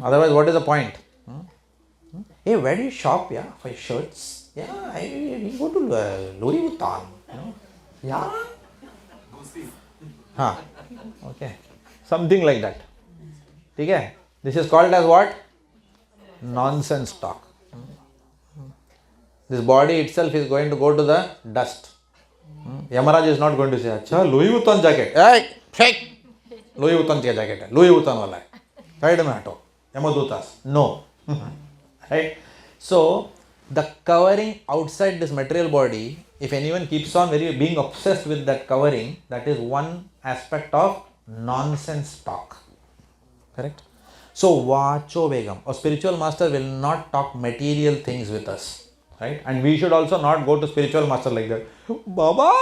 Otherwise, what is the point? Hey, where do you shop, yeah, for shirts? Yeah, I go to Louis Vuitton. Yeah. Okay. Something like that. Okay. This is called as what? Nonsense talk. This body itself is going to go to the dust. Yamaraj is not going to say, Acha, Louis Vuitton jacket. Hey, shake! Louis Vuitton jacket hai. Louis Vuitton wala hai. Side mein hato. Yamadutas. No. Right? So, the covering outside this material body, if anyone keeps on being obsessed with that covering, that is one aspect of nonsense talk. Correct? So, Vacho Vegam, a spiritual master will not talk material things with us. Right? And we should also not go to spiritual master like that. Baba,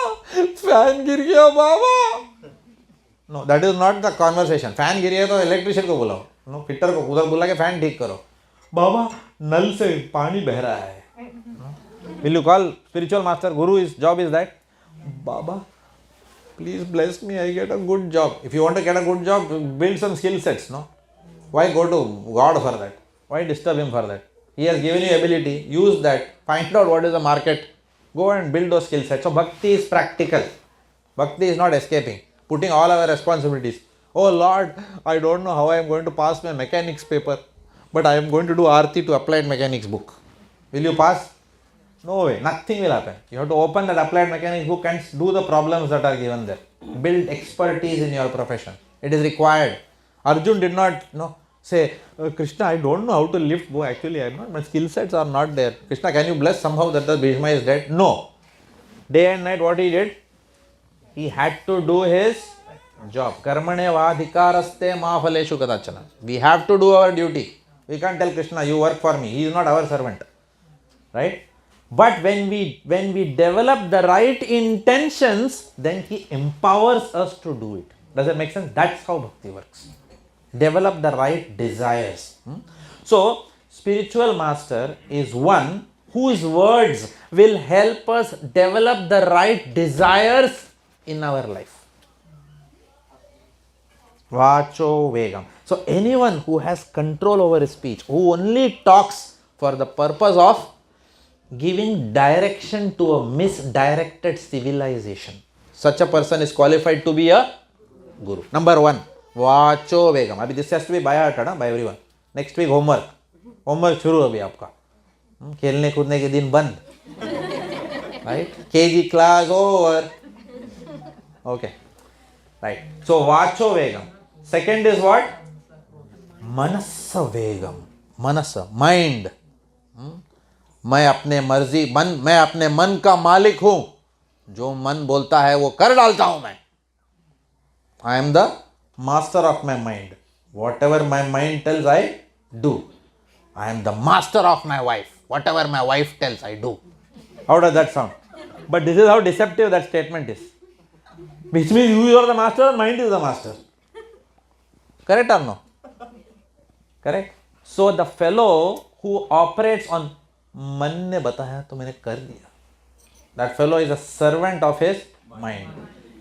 fan gir gaya, Baba. No, that is not the conversation. Fan gir gaya to electrician ko bulao. No, fitter ko udhar bula ke fan ठीक करो. Baba, नल से पानी बह रहा है. Will you call spiritual master? Guru's job is that. Baba, please bless me. I get a good job. If you want to get a good job, build some skill sets. No, why go to God for that? Why disturb him for that? He has given you ability. Use that. Find out what is the market. Go and build those skill sets. So bhakti is practical. Bhakti is not escaping. Putting all our responsibilities. Oh Lord, I don't know how I am going to pass my mechanics paper. But I am going to do Aarti to applied mechanics book. Will you pass? No way. Nothing will happen. You have to open that applied mechanics book and do the problems that are given there. Build expertise in your profession. It is required. Arjun did not say, Krishna, I don't know how to lift bow. Actually, I am not. My skill sets are not there. Krishna, can you bless somehow that the Bhishma is dead? No. Day and night, what he did? He had to do his job. Karmane vadhikaraste ma phaleshu kadachana. We have to do our duty. We can't tell Krishna, you work for me. He is not our servant. Right? But when we develop the right intentions, then he empowers us to do it. Does it make sense? That's how bhakti works. Develop the right desires. So, spiritual master is one whose words will help us develop the right desires in our life. Vacho Vegam. So anyone who has control over his speech, who only talks for the purpose of giving direction to a misdirected civilization, such a person is qualified to be a guru. Number one. वाचो वेगम. अभी this has to be by heart ना bye everyone. Next week homework शुरू अभी आपका. खेलने कूदने के दिन बंद. Right. KG class over. Okay. Right. So वाचो वेगम. Second is what? Manas Begum. Manas mind. मैं अपने मन का मालिक हूं. जो मन बोलता है वो कर डालता हूं मैं. I am the master of my mind. Whatever my mind tells, I do. I am the master of my wife. Whatever my wife tells, I do. How does that sound? But this is how deceptive that statement is. Which means you are the master, mind is the master. Correct or no? Correct? So the fellow who operates on मन ने बताया तो मैंने कर दिया. That fellow is a servant of his mind.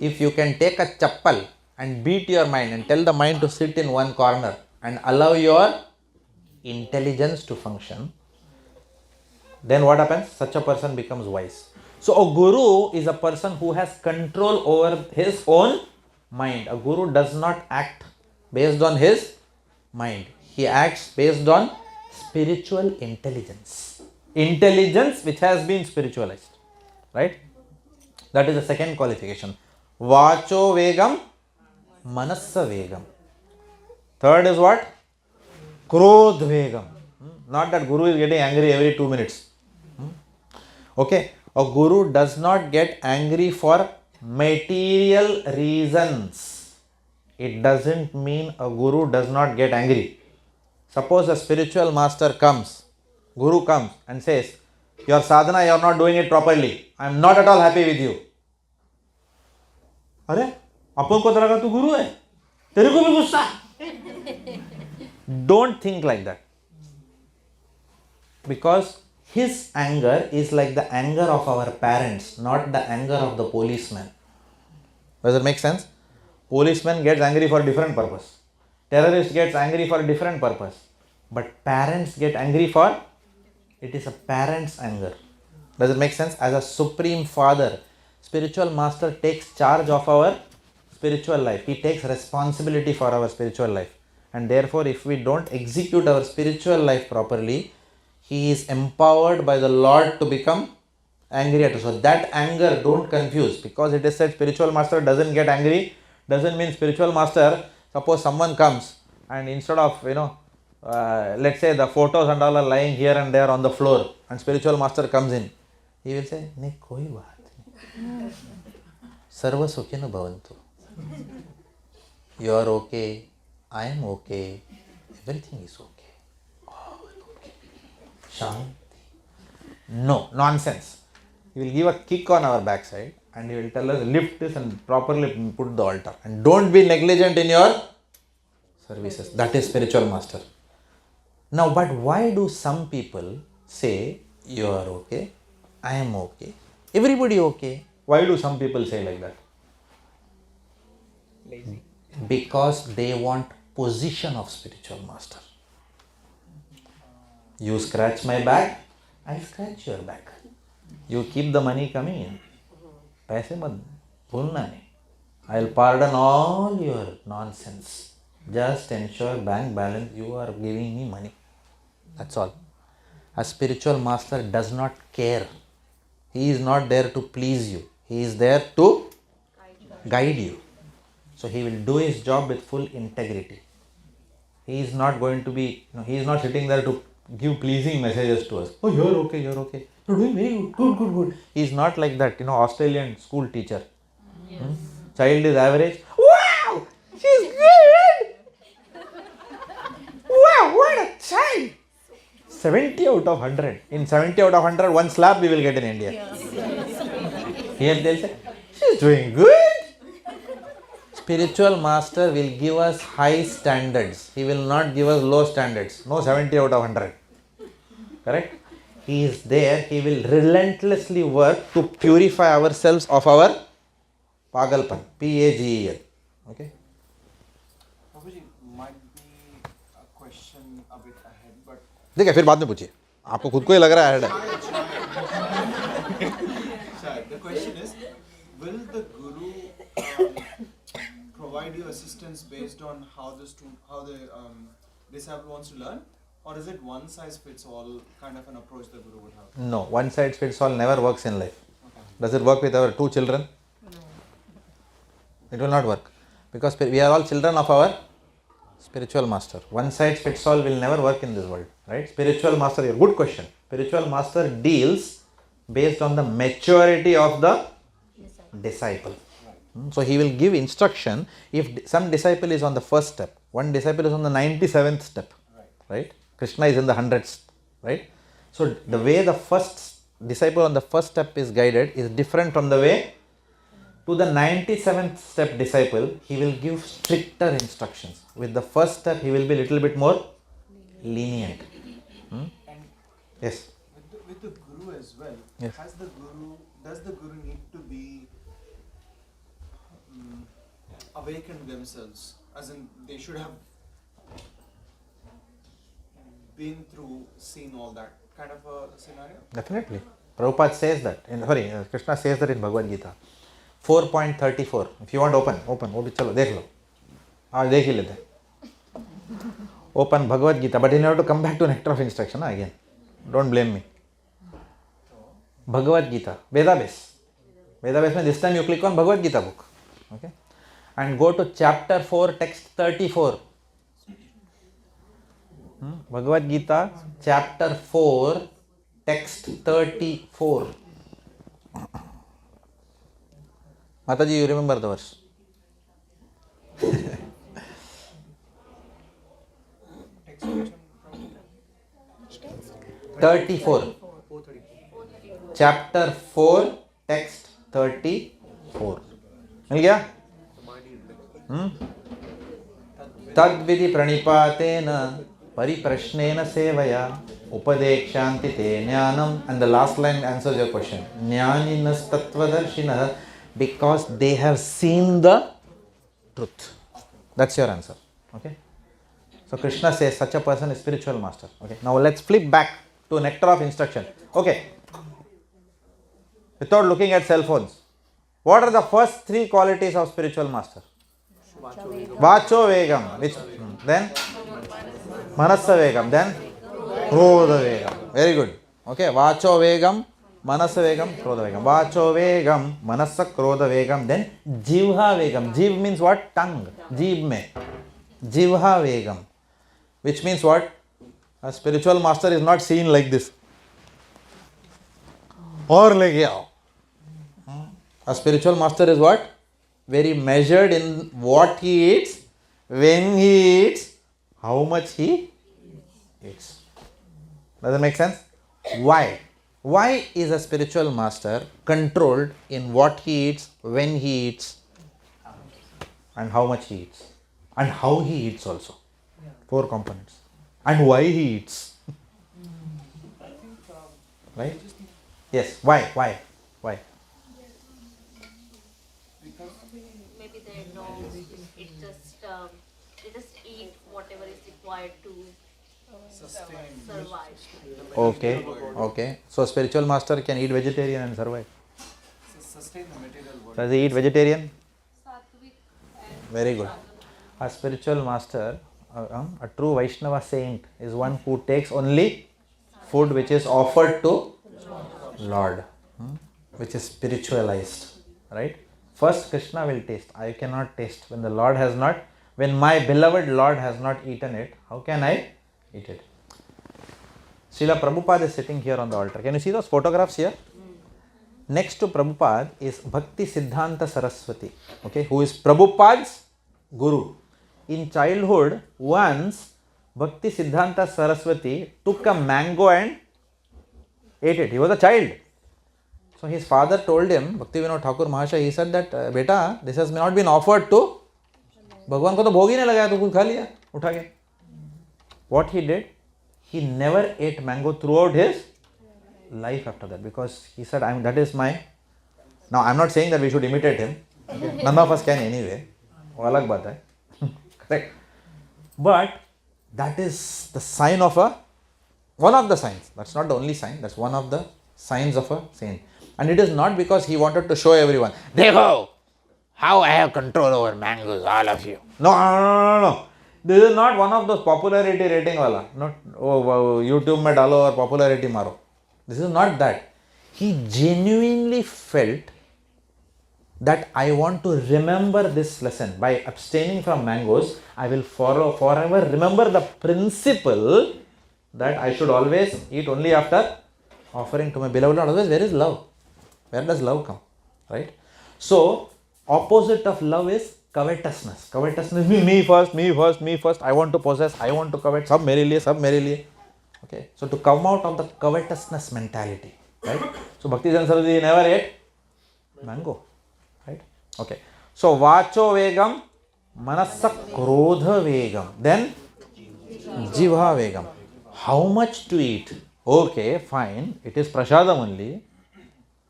If you can take a chappal and beat your mind and tell the mind to sit in one corner and allow your intelligence to function, then what happens? Such a person becomes wise. So a guru is a person who has control over his own mind. A guru does not act based on his mind. He acts based on spiritual intelligence. Intelligence which has been spiritualized. Right? That is the second qualification. Vacho vegam, manassa vegam. Third is what? Krodh vegam. Not that guru is getting angry every 2 minutes. Okay. A guru does not get angry for material reasons. It doesn't mean a guru does not get angry. Suppose a spiritual master comes, guru comes and says, your sadhana, you are not doing it properly. I am not at all happy with you. अरे अपन को तो लगा तू गुरु है, तेरे को भी गुस्सा. Don't think like that. Because his anger is like the anger of our parents, not the anger of the policeman. Does it make sense? Policeman gets angry for a different purpose. Terrorist gets angry for a different purpose. But parents get angry for, it is a parent's anger. Does it make sense? As a supreme father, spiritual master takes charge of our spiritual life. He takes responsibility for our spiritual life. And therefore, if we don't execute our spiritual life properly, he is empowered by the Lord to become angry at us. So that anger, don't confuse. Because it is said spiritual master doesn't get angry, doesn't mean spiritual master, suppose someone comes and instead of, let's say the photos and all are lying here and there on the floor and spiritual master comes in, he will say, "Nahi, koi baat nahi. Sarva sukhina bhavantu. You are okay, I am okay, everything is okay. All okay. Shanti." No, nonsense. He will give a kick on our backside and he will tell us, lift this and properly put the altar. And don't be negligent in your services. That is spiritual master. Now, but why do some people say, you are okay, I am okay, everybody okay? Why do some people say like that? Lazy. Because they want position of spiritual master. You scratch my back, I scratch your back. You keep the money coming in. पैसे मत भूलना नहीं. I will pardon all your nonsense. Just ensure bank balance, you are giving me money. That's all. A spiritual master does not care. He is not there to please you. He is there to guide you. So he will do his job with full integrity. He is not going to be, he is not sitting there to give pleasing messages to us. Oh, you're okay, you're okay. You're doing very good, good. He is not like that, Australian school teacher. Yes. Child is average. Wow, she's good. Wow, what a child. 70 out of 100. In 70 out of 100, one slap we will get in India. Here they'll say, she's doing good. Spiritual master will give us high standards. He will not give us low standards. No 70 out of 100. Correct? He is there. He will relentlessly work to purify ourselves of our pagalpan. P-A-G-E-L. Okay? Prabhuji, might be a question a bit ahead, but देखिए फिर बाद में पूछिए. आपको खुद को ही लग रहा है. sorry, the question is, will the guru provide you assistance based on how the disciple wants to learn, or is it one size fits all kind of an approach the Guru would have? No, one size fits all never works in life. Okay. Does it work with our 2 children? It will not work, because we are all children of our spiritual master. One size fits all will never work in this world, right? Spiritual master, good question. Spiritual master deals based on the maturity of the disciple. So he will give instruction if some disciple is on the first step, one disciple is on the 97th step, right? Krishna is in the 100th, right? So the way the first disciple on the first step is guided is different from the way to the 97th step disciple. He will give stricter instructions. With the first step, he will be a little bit more lenient. And Yes. with the Guru as well, Yes. does the Guru need to be awakened themselves? As in, they should have been through, seen all that kind of a scenario? Definitely. Prabhupada says that. Krishna says that in Bhagavad Gita. 4.34. If you want, open. Chalo, dekh lo. Dekh hi lete. Open Bhagavad Gita. But you have to come back to nectar of instruction again. Don't blame me. Bhagavad Gita. Vedabase. Vedabase mein this time you click on Bhagavad Gita book. Okay. And go to chapter 4, text 34. Bhagavad Gita, chapter 4, text 34. Mataji, you remember the verse? Text mention from 34. Chapter 4, text 34. मिल गया? तद्विधि प्रणिपातेन परिप्रश्नेन सेवया उपदेक्षान्ति ते ज्ञानम. And the last line answers your question. ज्ञानिनस् तत्त्वदर्शिनः, because they have seen the truth. That's your answer. Okay. So Krishna says such a person is spiritual master. Okay. Now let's flip back to nectar of instruction. Okay. Without looking at cell phones, what are the first 3 qualities of spiritual master? Vacho Vegam. Which then? Manasa Vegam. Then? Krodha Vegam. Very good. Okay. Vacho Vegam, Manasa Vegam, Krodha Vegam. Vacho Vegam, Manasa Krodha Vegam. Then Jivha Vegam. Jiv means what? Tongue. Jeeb mein. Jivha Vegam. Which means what? A spiritual master is not seen like this. Or like yeah. A spiritual master is what? Very measured in what he eats, when he eats, how much he eats. Does it make sense? Why? Why is a spiritual master controlled in what he eats, when he eats, and how much he eats, and how he eats also? 4 components. And why he eats. Right? Yes. Why? Maybe they know it just they just eat whatever is required to survive. Okay. So spiritual master can eat vegetarian and survive. Sustain the material world. Does he eat vegetarian? Very good. A spiritual master, a true Vaishnava saint, is one who takes only food which is offered to Lord, which is spiritualized, right? First Krishna will taste. I cannot taste. When the Lord has not, when my beloved Lord has not eaten it, how can I eat it? Srila Prabhupada is sitting here on the altar. Can you see those photographs here? Next to Prabhupada is Bhakti Siddhanta Saraswati, okay, who is Prabhupada's Guru. In childhood, once Bhakti Siddhanta Saraswati took a mango and ate it. He was a child. So his father told him, Bhakti Vinod Thakur Mahasaya, he said that, beta, this has not been offered to Bhagwan ko to bhog hi nahi lagaya, tu kuch kha liya, utha ke. What he did, he never ate mango throughout his life after that, because he said, that is my. Now I am not saying that we should imitate him. Okay? None of us can anyway. वो अलग बात है. Correct. But that is the sign of one of the signs. That's not the only sign. That's one of the signs of a saint. And it is not because he wanted to show everyone, Dekho, How I have control over mangoes, all of you. No. This is not one of those popularity rating wala. Not YouTube mein dalo or popularity maro. This is not that. He genuinely felt that I want to remember this lesson. By abstaining from mangoes, I will forever remember the principle that I should always eat only after offering to my beloved Lord. Otherwise, where is love? Where does love come? Right? So, opposite of love is covetousness. Covetousness means me first. I want to possess, I want to covet. Sab mere liye. Okay. So, to come out of the covetousness mentality. Right? So, Bhakti Jan Saraswati never ate mango. Right? Okay. So, Vacho Vegam, Manasa Krodha Vegam. Then, Jivha Vegam. How much to eat? Okay, fine. It is prasadam only.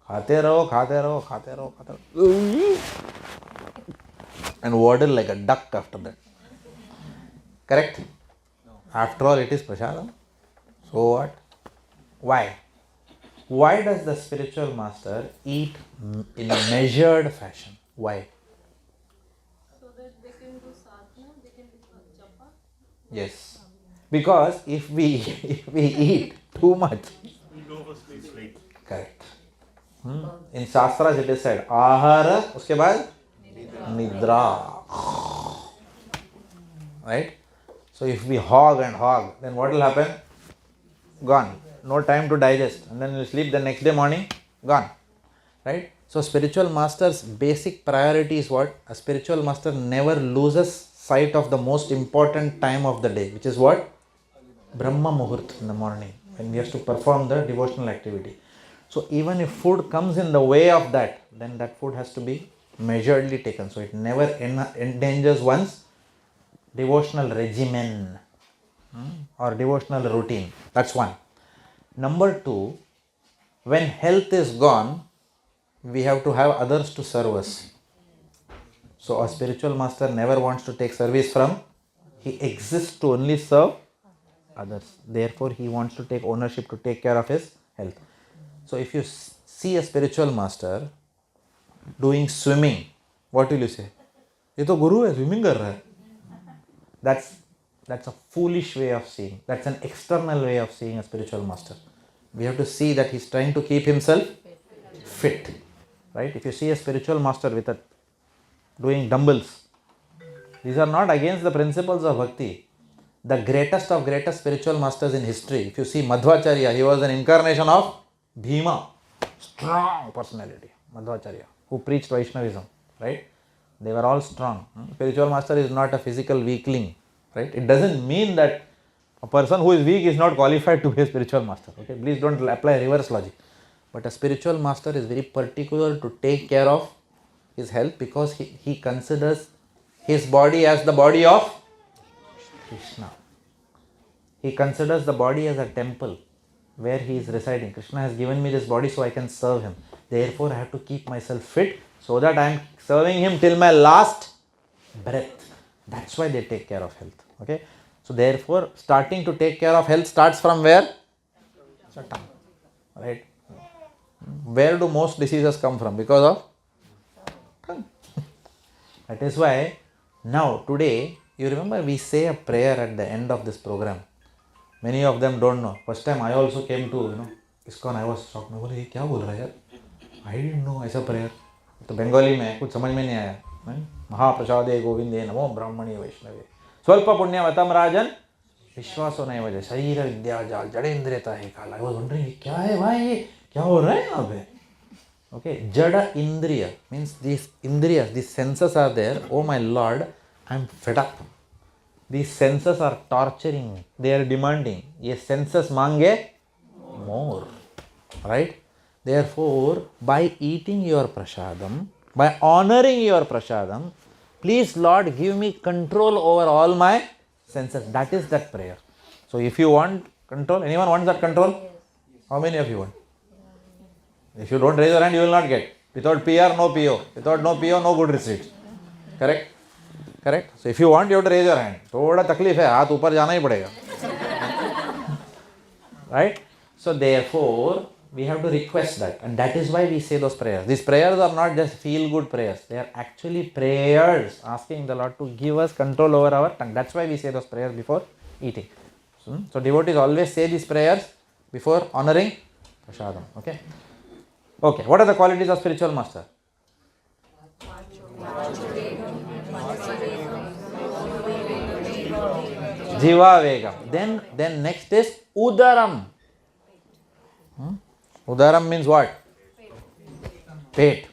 Khate raho. And waddle like a duck after that. Correct? After all, it is prasadam. So what? Why? Why does the spiritual master eat in a measured fashion? Why? So that they can do sadhana, they can do japa. Yes. Because if we eat too much, correct. In Shastras it is said, Ahara, uske baad Nidra. Right? So if we hog, then what will happen? Gone. No time to digest. And then you sleep the next day morning, gone. Right? So spiritual master's basic priority is what? A spiritual master never loses sight of the most important time of the day, which is what? Brahma Muhurt in the morning, when we have to perform the devotional activity. So even if food comes in the way of that, then that food has to be measuredly taken. So it never endangers one's devotional regimen or devotional routine. That's one. Number two, when health is gone, we have to have others to serve us. So a spiritual master never wants to take service from, he exists to only serve others. Therefore, he wants to take ownership to take care of his health. So if you see a spiritual master doing swimming, what will you say? Ye to guru hai, swimming kar raha hai. That's a foolish way of seeing. That's an external way of seeing a spiritual master. We have to see that he's trying to keep himself fit. Right? If you see a spiritual master with doing dumbbells, these are not against the principles of bhakti. The greatest of greatest spiritual masters in history, if you see Madhvacharya, he was an incarnation of Bhima, strong personality, Madhvacharya, who preached Vaishnavism, right? They were all strong. Spiritual master is not a physical weakling, right? It doesn't mean that a person who is weak is not qualified to be a spiritual master, okay? Please don't apply reverse logic. But a spiritual master is very particular to take care of his health because he considers his body as the body of Krishna. He considers the body as a temple where he is residing. Krishna has given me this body so I can serve him. Therefore, I have to keep myself fit so that I am serving him till my last breath. That's why they take care of health. Okay. So, therefore, starting to take care of health starts from where? Tongue. Right. Where do most diseases come from? Because of tongue. That is why now, today, you remember we say a prayer at the end of this program. Many of them don't know. First time I also came to, ISKCON, I was shocked. I said, what are you saying? I didn't know aisa prayer. तो बंगाली में कुछ समझ में नहीं आया. महाप्रसादे गोविंदे नमो ब्राह्मणे वैष्णवे स्वल्प पुण्यवतम राजन विश्वासो नैव च शरीर विद्या जाल जड़ेन्द्रियता है काला. I was wondering, क्या है भाई, ये क्या हो रहा है यहाँ पे? Okay, jada indriya means these indriyas, these senses are there. Oh my Lord, I am fed up. These senses are torturing me. They are demanding. Ye senses mange more. Right? Therefore, by eating your prasadam, by honoring your prasadam, please Lord give me control over all my senses. That is that prayer. So if you want control, anyone wants that control? How many of you want? If you don't raise your hand, you will not get. Without PR, no PO. Without no PO, no good receipts. Correct? Correct? So if you want, you have to raise your hand. थोड़ा तकलीफ है, हाथ ऊपर जाना ही पड़ेगा. Right? So therefore, we have to request that, and that is why we say those prayers. These prayers are not just feel good prayers, they are actually prayers asking the Lord to give us control over our tongue. That's why we say those prayers before eating. So devotees always say these prayers before honoring prasadam. Okay, what are the qualities of spiritual master? Jiva Vegam. Then next is Udaram. Udaram means what? Pate.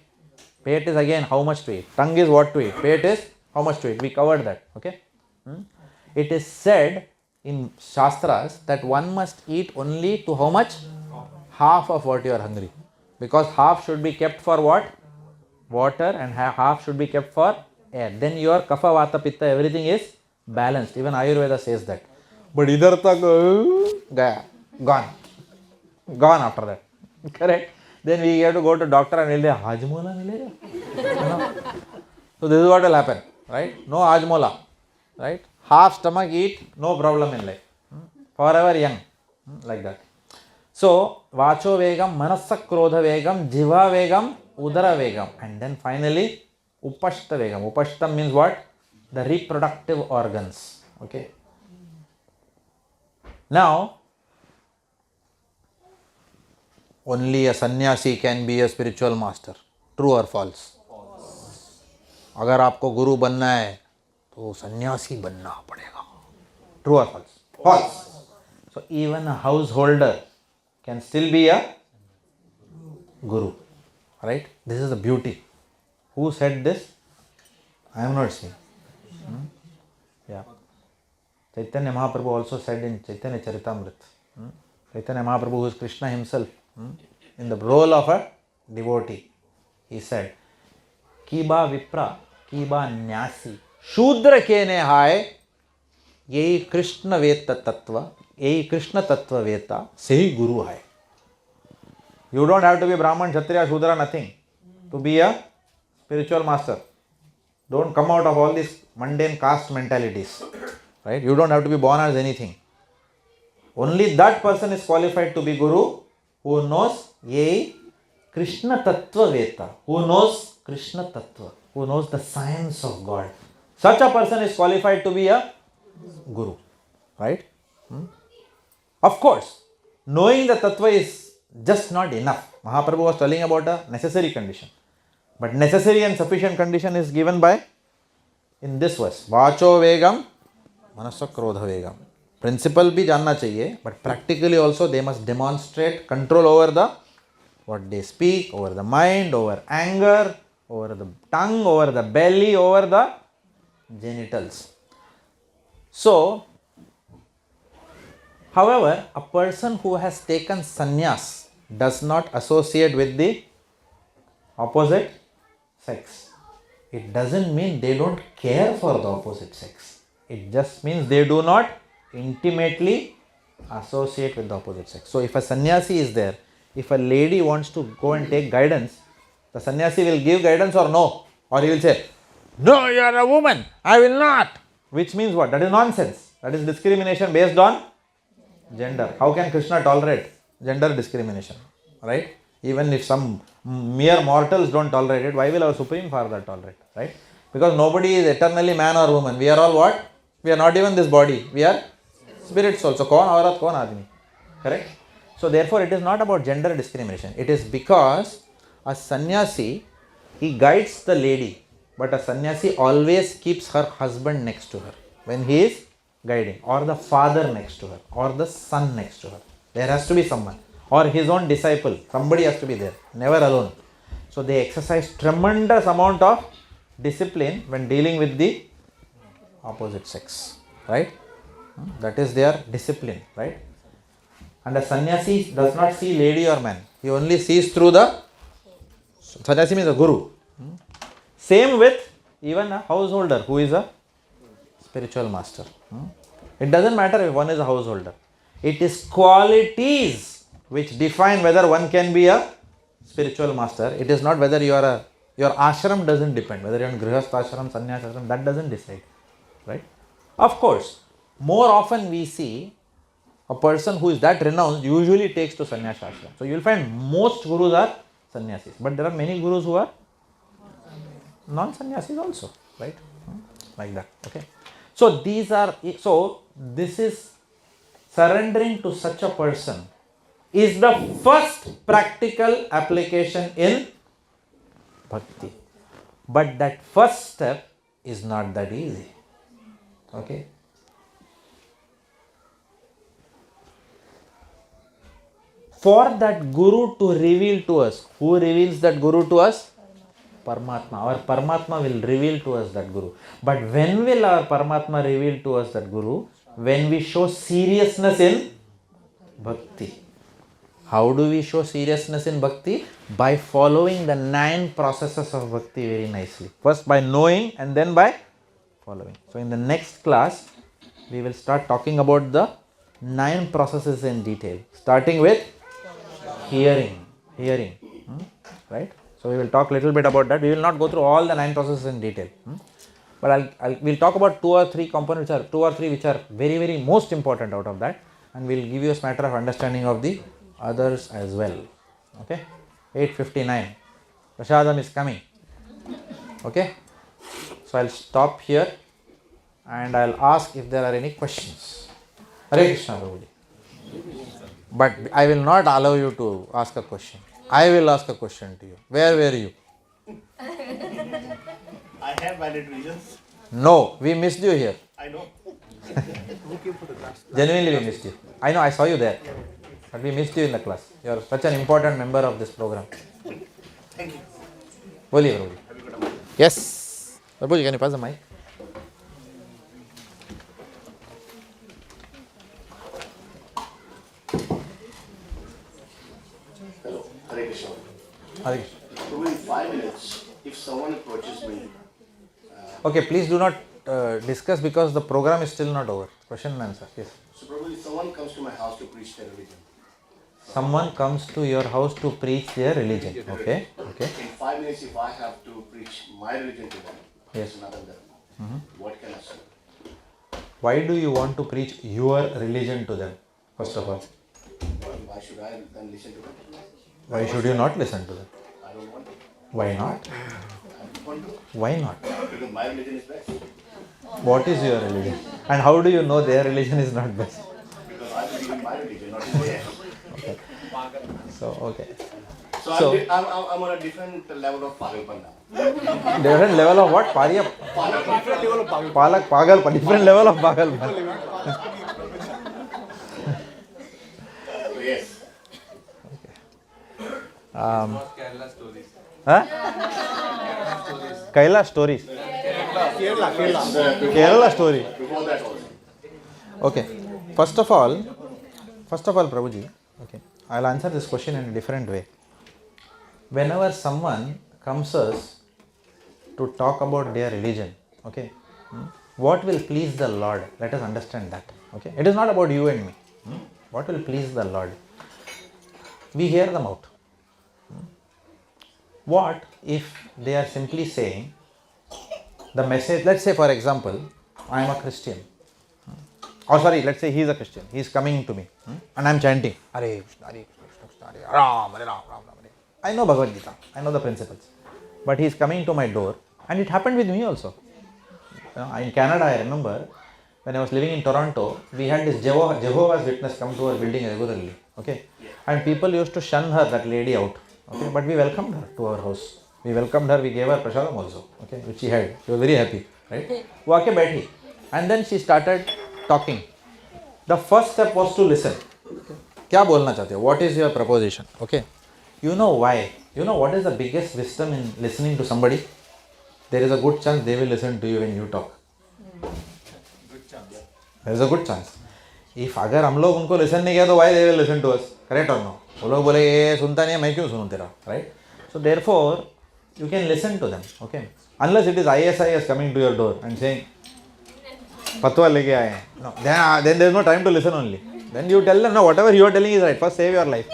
Pate is again how much to eat. Tongue is what to eat. Pate is how much to eat. We covered that. Okay. It is said in Shastras that one must eat only to how much? Half of what you are hungry. Because half should be kept for what? Water, and half should be kept for air. Then your kapha, vata, pitta, everything is balanced. Even Ayurveda says that. But idhar tak gone after that. Correct? Then we have to go to doctor and he'll say, Hajmola milega? So this is what will happen. Right? No Hajmola. Right? Half stomach eat, no problem in life. Forever young. Like that. So, Vacho Vegam, Manasa Krodha Vegam, Jiva Vegam, Udara Vegam. And then finally, Upashta Vegam. Upashta means what? The reproductive organs. Okay. Now, only a sannyasi can be a spiritual master. True or false? अगर आपको गुरु बनना है तो सन्यासी बनना पड़ेगा. True or false? False. So even a householder can still be a guru. Right? This is the beauty. Who said this? I am not saying. Yeah. Chaitanya Mahaprabhu also said in Chaitanya Charitamrita. Chaitanya Mahaprabhu, who is Krishna himself, in the role of a devotee, he said, Kiba Vipra, Kiba Nyasi, Shudra Kene Hai, Yei Krishna Veta Tattva, Yei Krishna Tattva Veta, Sehi Guru Hai. You don't have to be Brahman, Kshatriya, Shudra, nothing to be a spiritual master. Don't come out of all these mundane caste mentalities. Right? You don't have to be born as anything. Only that person is qualified to be Guru who knows Yei Krishna Tattva Veta, who knows Krishna Tattva, who knows the science of God. Such a person is qualified to be a Guru. Right? Of course, knowing the Tattva is just not enough. Mahaprabhu was telling about a necessary condition. But necessary and sufficient condition is given by, in this verse, Vacho Vegam, Manasa Krodha Vegam. Principle bhi janna chahiye, but practically also they must demonstrate control over the what they speak, over the mind, over anger, over the tongue, over the belly, over the genitals. So, however, a person who has taken sannyas does not associate with the opposite sex. It doesn't mean they don't care for the opposite sex. It just means they do not intimately associate with the opposite sex. So if a sannyasi is there, if a lady wants to go and take guidance, the sannyasi will give guidance or no? Or he will say, no, you are a woman, I will not. Which means what? That is nonsense. That is discrimination based on gender. How can Krishna tolerate gender discrimination? Right? Even if some mere mortals don't tolerate it, why will our Supreme Father tolerate? Right? Because nobody is eternally man or woman. We are all what? We are not even this body. We are spirits also. Kaun aurat, kaun aadmi. Correct? So therefore it is not about gender discrimination. It is because a sannyasi, he guides the lady, but a sannyasi always keeps her husband next to her when he is guiding, or the father next to her, or the son next to her. There has to be someone, or his own disciple. Somebody has to be there, never alone. So they exercise tremendous amount of discipline when dealing with the opposite sex. Right? That is their discipline. Right? And a sannyasi does not see lady or man. He only sees through the... Sannyasi means a guru. Same with even a householder who is a spiritual master. It doesn't matter if one is a householder. It is qualities which define whether one can be a spiritual master. It is not whether you are a... Your ashram doesn't depend. Whether you are in grihastha ashram, sannyas ashram, that doesn't decide. Right? Of course, more often we see a person who is that renounced usually takes to sannyasa ashram. So you will find most gurus are sannyasis, but there are many gurus who are non-sannyasis also, right? Like that. Okay. So this is surrendering to such a person is the first practical application in bhakti. But that first step is not that easy. Okay. For that Guru to reveal to us, who reveals that Guru to us? Paramatma. Our Paramatma will reveal to us that Guru. But when will our Paramatma reveal to us that Guru? When we show seriousness in bhakti. How do we show seriousness in bhakti? By following the 9 processes of bhakti very nicely. First by knowing and then by following. So in the next class, we will start talking about the 9 processes in detail. Starting with hearing. Right? So we will talk a little bit about that. We will not go through all the 9 processes in detail. But we'll talk about 2 or 3 components, 2 or 3 which are very, very most important out of that. And we'll give you a matter of understanding of the others as well. Okay? 8:59. Prashadam is coming. Okay? So I'll stop here and I'll ask if there are any questions. Hare Krishna, Prabhuji. But I will not allow you to ask a question. I will ask a question to you. Where were you? I have valid reasons. No, we missed you here. I know. Genuinely we missed you. I know, I saw you there. But we missed you in the class. You are such an important member of this program. Thank you. Boliye, Prabhuji. Yes. Prabhuji, can you pass the mic? Hello. Hare Krishna. Hare Krishna. Probably in 5 minutes, if someone approaches me, Okay, please do not discuss because the program is still not over. Question and answer. Yes. so probably someone comes to my house to preach their religion. Someone comes to your house to preach their religion. Okay. Okay. In 5 minutes, if I have to preach my religion to them, Yes. it's another dharma. What can I say? Why do you want to preach your religion to them? First of all, Why should I then listen to them? why should you not listen to them? I don't want to. Why not? I don't want to. Why not? Because my religion is best. What is your religion? And how do you know their religion is not best? Because I believe in my religion, not in theirs. So, okay. So I'm on a different level of pagalpan now. Different level of what? Pariya? Different level of pagalpan. Palak, pagal, different level of pagal. So yes. Kerala stories. Huh? Kaila stories. Kerala story. Before that also. Okay. First of all, Prabhuji, okay, I'll answer this question in a different way. Whenever someone comes us to talk about their religion, okay, what will please the Lord? Let us understand that. Okay, it is not about you and me. What will please the Lord? We hear them out. What if they are simply saying the message? Let's say, for example, I am a Christian. Or sorry, let's say he is a Christian. He is coming to me and I am chanting, Hare Krishna, Hare Krishna, Hare Ram, Hare Ram, Ram, Ram, Hare. I know Bhagavad Gita. I know the principles. But he is coming to my door, and it happened with me also. In Canada, I remember when I was living in Toronto, we had this Jehovah's Witness come to our building regularly. Okay, and people used to shun her, that lady, out. Okay, but we welcomed her to our house. We welcomed her. We gave her prasadam also. Okay, which she had. She was very happy, right? वो आके बैठी, and then she started talking. The first step was to listen. क्या बोलना चाहते हो? What is your proposition? Okay. You know why? You know what is the biggest wisdom in listening to somebody? There is a good chance they will listen to you when you talk. Good chance. There is a good chance. If अगर हम लोग उनको listen नहीं किया तो why they will listen to us? Correct or no? वो लोग बोले ये सुनता नहीं है मैं क्यों सुनूं तेरा? Right? So therefore you can listen to them. Okay. Unless it is ISIS coming to your door and saying fatwa लेके आए हैं. No. Then there is no time to listen only. Then you tell them no, whatever you are telling is right. First save your life.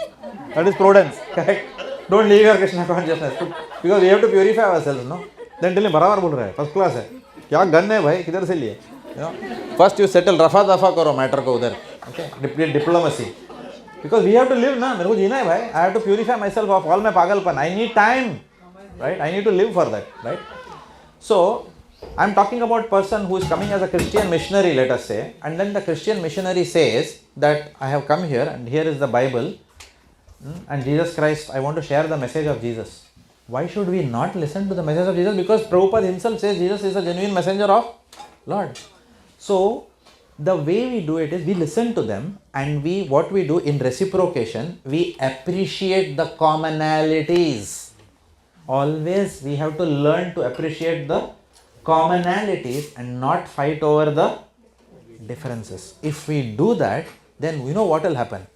That is prudence. Correct? Don't leave your Krishna consciousness. Because we have to purify ourselves, no? Then tell him बराबर बोल रहा है. First class है. क्या gun है भाई? किधर से लिए? You know? First you settle रफा दफा करो मैटर को उधर. Okay, diplomacy. Because we have to live, na. मेरे को जीना है भाई. I have to purify myself of all my pagalpan. I need time, right? I need to live for that, right? So, I am talking about person who is coming as a Christian missionary, let us say, and then the Christian missionary says that I have come here and here is the Bible and Jesus Christ, I want to share the message of Jesus. Why should we not listen to the message of Jesus? Because Prabhupada himself says Jesus is a genuine messenger of Lord. So, the way we do it is we listen to them and what we do in reciprocation, we appreciate the commonalities. Always we have to learn to appreciate the commonalities and not fight over the differences. If we do that, then we know what will happen.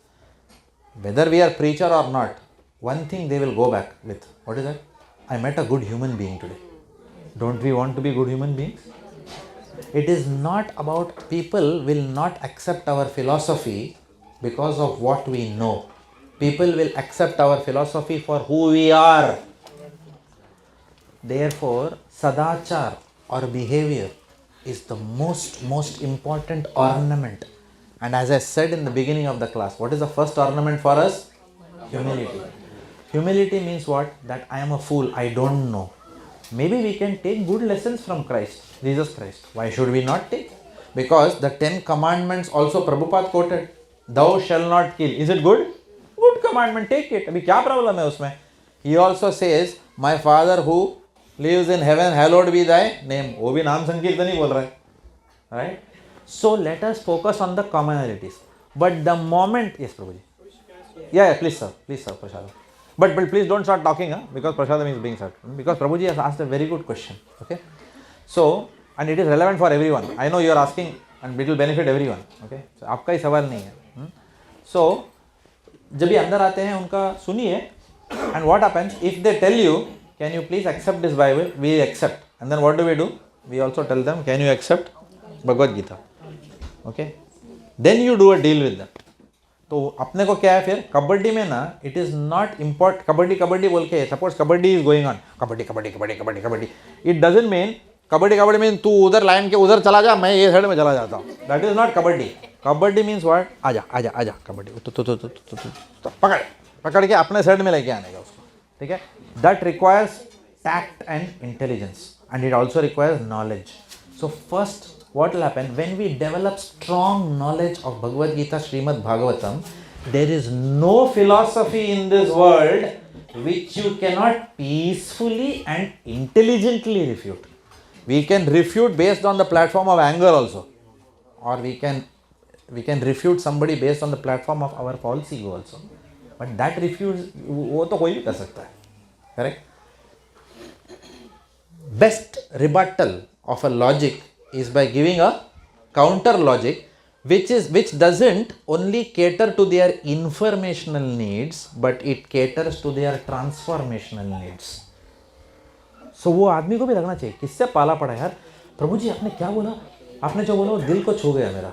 Whether we are preacher or not, one thing they will go back with. What is that? I met a good human being today. Don't we want to be good human beings? It is not about people will not accept our philosophy because of what we know. People will accept our philosophy for who we are. Therefore, sadachar or behavior is the most important ornament. And as I said in the beginning of the class, what is the first ornament for us? Humility. Humility means what? That I am a fool, I don't know. Maybe we can take good lessons from Christ, Jesus Christ. Why should we not take? Because the 10 commandments also Prabhupada quoted. Thou shall not kill. Is it good? Good commandment, take it. Abhi kya problem hai usme? He also says, my Father who lives in heaven, hallowed be thy name. वो भी नाम संकीर्तन ही बोल रहा है. Right? So let us focus on the commonalities. But the moment, yes Prabhuji. Yeah, please sir, Prashad. But please don't start talking, because Prashadam is being served. Because Prabhuji has asked a very good question. Okay. So, and it is relevant for everyone. I know you are asking and it will benefit everyone. Okay. So, आपका ही सवाल नहीं है. So, जब भी अंदर आते हैं उनका सुनिए. And what happens if they tell you, can you please accept this Bible? We accept. And then what do? We also tell them, can you accept Bhagavad Gita? Okay. Then you do a deal with them. तो अपने को क्या है फिर कबड्डी में ना it is not import kabaddi बोल के suppose kabaddi is going on kabaddi it doesn't mean kabaddi mean तू उधर लाइन के उधर चला जा मैं ये साइड में चला जाता हूँ that is not kabaddi means what आजा कबड्डी तो पकड़ के अपने साइड में लेके आने का उसको ठीक है that requires tact and intelligence and it also requires knowledge so first what will happen when we develop strong knowledge of Bhagavad Gita, Srimad Bhagavatam, there is no philosophy in this world which you cannot peacefully and intelligently refute. We can refute based on the platform of anger also, or we can refute somebody based on the platform of our false ego also. But that refute, वो तो कोई भी कर सकता है, correct? Best rebuttal of a logic is by giving a counter logic which doesn't only cater to their informational needs but it caters to their transformational needs. So वो आदमी को भी लगना चाहिए किससे पाला पड़ा यार प्रभु जी आपने क्या बोला आपने जो बोला वो दिल को छू गया मेरा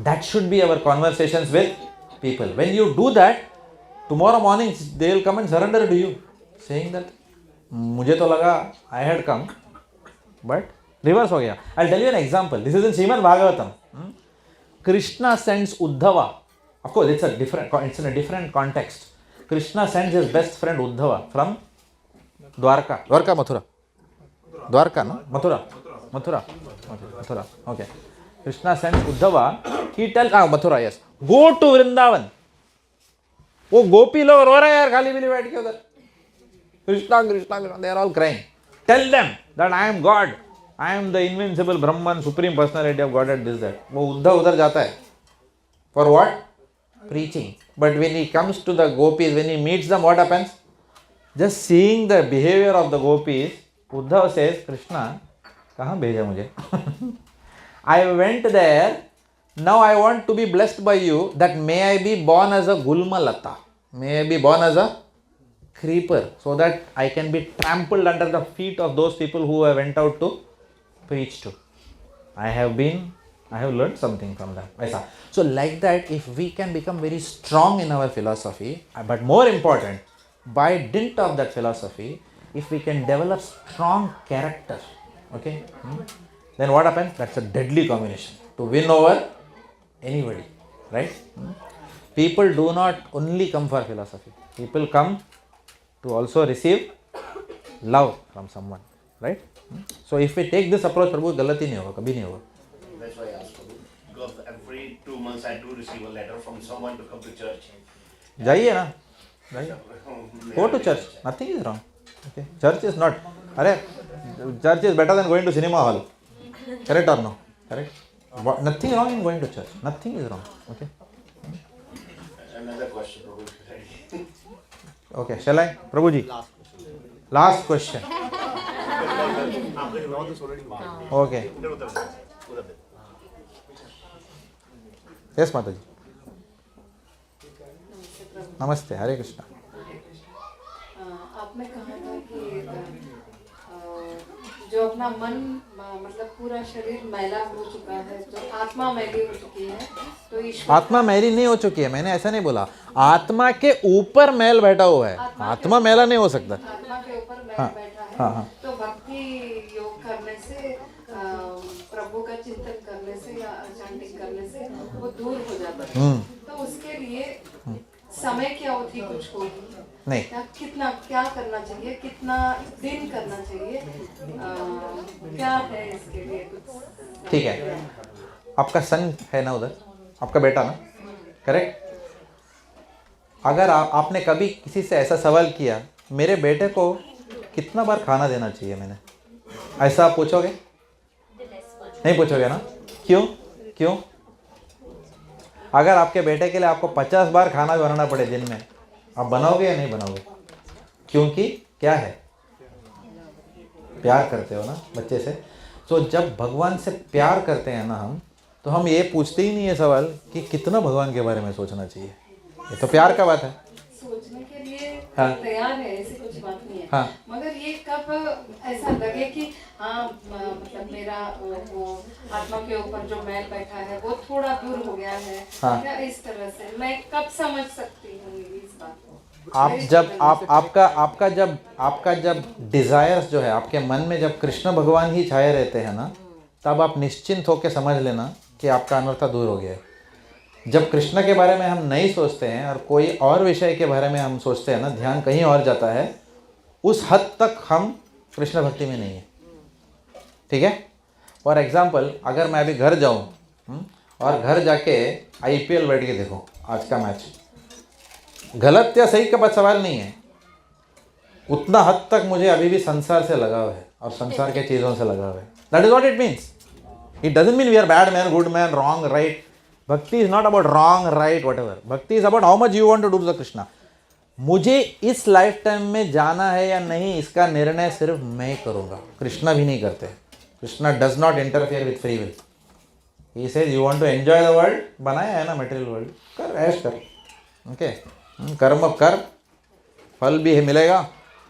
that should be our conversations with people. When you do that tomorrow morning they will come and surrender to you saying that मुझे तो लगा I had come but reverse हो गया. I'll tell you an example. This is in Srimad Bhagavatam. Krishna sends Uddhava. Of course, it's in a different context. Krishna sends his best friend Uddhava from Dwarka. Mathura. Dwarka, no? Mathura. Okay. Krishna sends Uddhava. He tells, Mathura, yes. Go to Vrindavan. वो गोपी लोग रो रहे हैं यार खाली पीली बैठ के उधर. Krishna, they are all crying. Tell them that I am God. I am the invincible Brahman, supreme personality of Godhead, this, that. वो उद्धव उधर जाता है. For what? Preaching. But when he comes to the gopis, when he meets them, what happens? Just seeing the behavior of the gopis, Uddhav says, Krishna, कहाँ भेजा मुझे? I went there, now I want to be blessed by you, that may I be born as a Gulmalata. May I be born as a creeper, so that I can be trampled under the feet of those people who I went out to preach to. I have learned something from them. So like that, if we can become very strong in our philosophy, but more important, by dint of that philosophy, if we can develop strong character, then what happens? That's a deadly combination to win over anybody. right? People do not only come for philosophy. People come to also receive love from someone, right? So if we take this approach, Prabhu, गलत ही नहीं होगा, कभी नहीं होगा. That's why I asked Prabhu. Because every 2 months I do receive a letter from someone to come to church. जाइए ना, जाइए. Go to church. Nothing is wrong. Okay. Church is not. अरे, church is better than going to cinema hall. Correct or no? Correct. Nothing wrong in going to church. Nothing is wrong. Okay. Another question, Prabhu. Okay. Shall I, Prabhu ji? Last question. Okay. Yes, Mataji. नमस्ते, हरे कृष्णा. आपने कहा था कि जो अपना मन मतलब पूरा शरीर मैला हो चुका है, जो आत्मा मैली हो चुकी है, तो ईश्वर आत्मा मैली नहीं हो चुकी है, मैंने ऐसा नहीं बोला. आत्मा के ऊपर मैल बैठा हुआ है, आत्मा मैला नहीं हो सकता. आत्मा के ऊपर मैल हाँ, बैठा है. हाँ. तो भक्ति योग करने से प्रभु का चिंतन करने से या चैंटिंग करने से वो दूर हो जाता है. तो उसके लिए समय की अवधि कुछ होगी नहीं. कितना क्या करना चाहिए, कितना दिन करना चाहिए, क्या है इसके लिए कुछ? ठीक है. आपका सन है ना उधर, आपका बेटा ना, करेक्ट? अगर आपने कभी किसी से ऐसा सवाल किया, मेरे बेटे को कितना बार खाना देना चाहिए मैंने, ऐसा आप पूछोगे? नहीं पूछोगे ना. क्यों? अगर आपके बेटे के लिए आपको 50 बार खाना बनाना पड़े दिन में, आप बनाओगे या नहीं बनाओगे? क्योंकि क्या है, प्यार करते हो ना बच्चे से. तो जब भगवान से प्यार करते हैं ना हम, तो हम ये पूछते ही नहीं है सवाल कि कितना भगवान के बारे में सोचना चाहिए. ये तो प्यार का बात है. सोचने के लिए हाँ. तैयार है, ऐसी कुछ बात नहीं है. हाँ. मगर ये कब ऐसा लगे कि हाँ मतलब मेरा वो आत्मा के ऊपर जो मैल बैठा है वो थोड़ा दूर हो गया है. हाँ. क्या इस तरह से मैं कब समझ सकती हूँ इस बात को? आपका जब डिजायर्स जो है आपके मन में, जब कृष्ण भगवान ही छाए रहते हैं ना, तब आप निश्चिंत होकर समझ लेना कि आपका अनर्था दूर हो गया है. जब कृष्ण के बारे में हम नहीं सोचते हैं और कोई और विषय के बारे में हम सोचते हैं ना, ध्यान कहीं और जाता है, उस हद तक हम कृष्ण भक्ति में नहीं है. ठीक है. फॉर एग्जाम्पल, अगर मैं अभी घर जाऊँ और घर जाके IPL बैठ के देखो आज का मैच, गलत या सही का बात सवाल नहीं है, उतना हद तक मुझे अभी भी संसार से लगाव है और संसार के चीज़ों से लगाव है. That is what it means. It doesn't mean we are bad man, good man, wrong, right. Bhakti is not about wrong, right, whatever. Bhakti is about how much you want to do to the Krishna. मुझे इस life time में जाना है या नहीं, इसका निर्णय सिर्फ मैं करूँगा. कृष्णा भी नहीं करते. Krishna does not interfere with free will. He says you want to enjoy the world, बनाया है ना मटेरियल वर्ल्ड, कर, ऐश कर. ओके. कर्म कर, फल भी मिलेगा.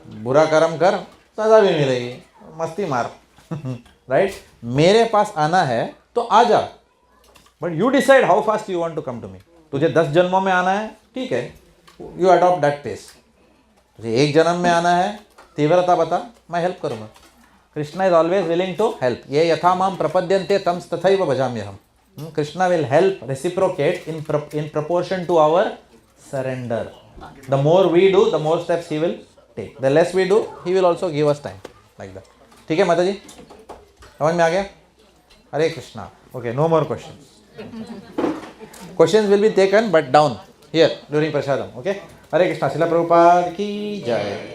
बुरा कर्म कर, सजा भी मिलेगी. मस्ती मार. राइट. मेरे पास आना है तो आ जा, but you decide how fast you want to come to me. तुझे 10 जन्मों में आना है, ठीक है, यू अडॉप्ट दैट पेस. तुझे 1 जन्म में आना है, तीव्रता बता, मैं हेल्प करूँगा. Krishna is always willing to help. ये यथा माम प्रपद्यन्ते तम तथैव भजाम्यहम. Krishna will help, reciprocate in proportion to our surrender. The more we do, the more steps he will take. The less we do, he will also give us time, like that. ठीक है माता जी, समझ में आ गया? हरे Krishna. Okay, no more questions. Questions will be taken but down here during prasadam. Okay. हरे कृष्णा. श्रील प्रभुपाद की जय.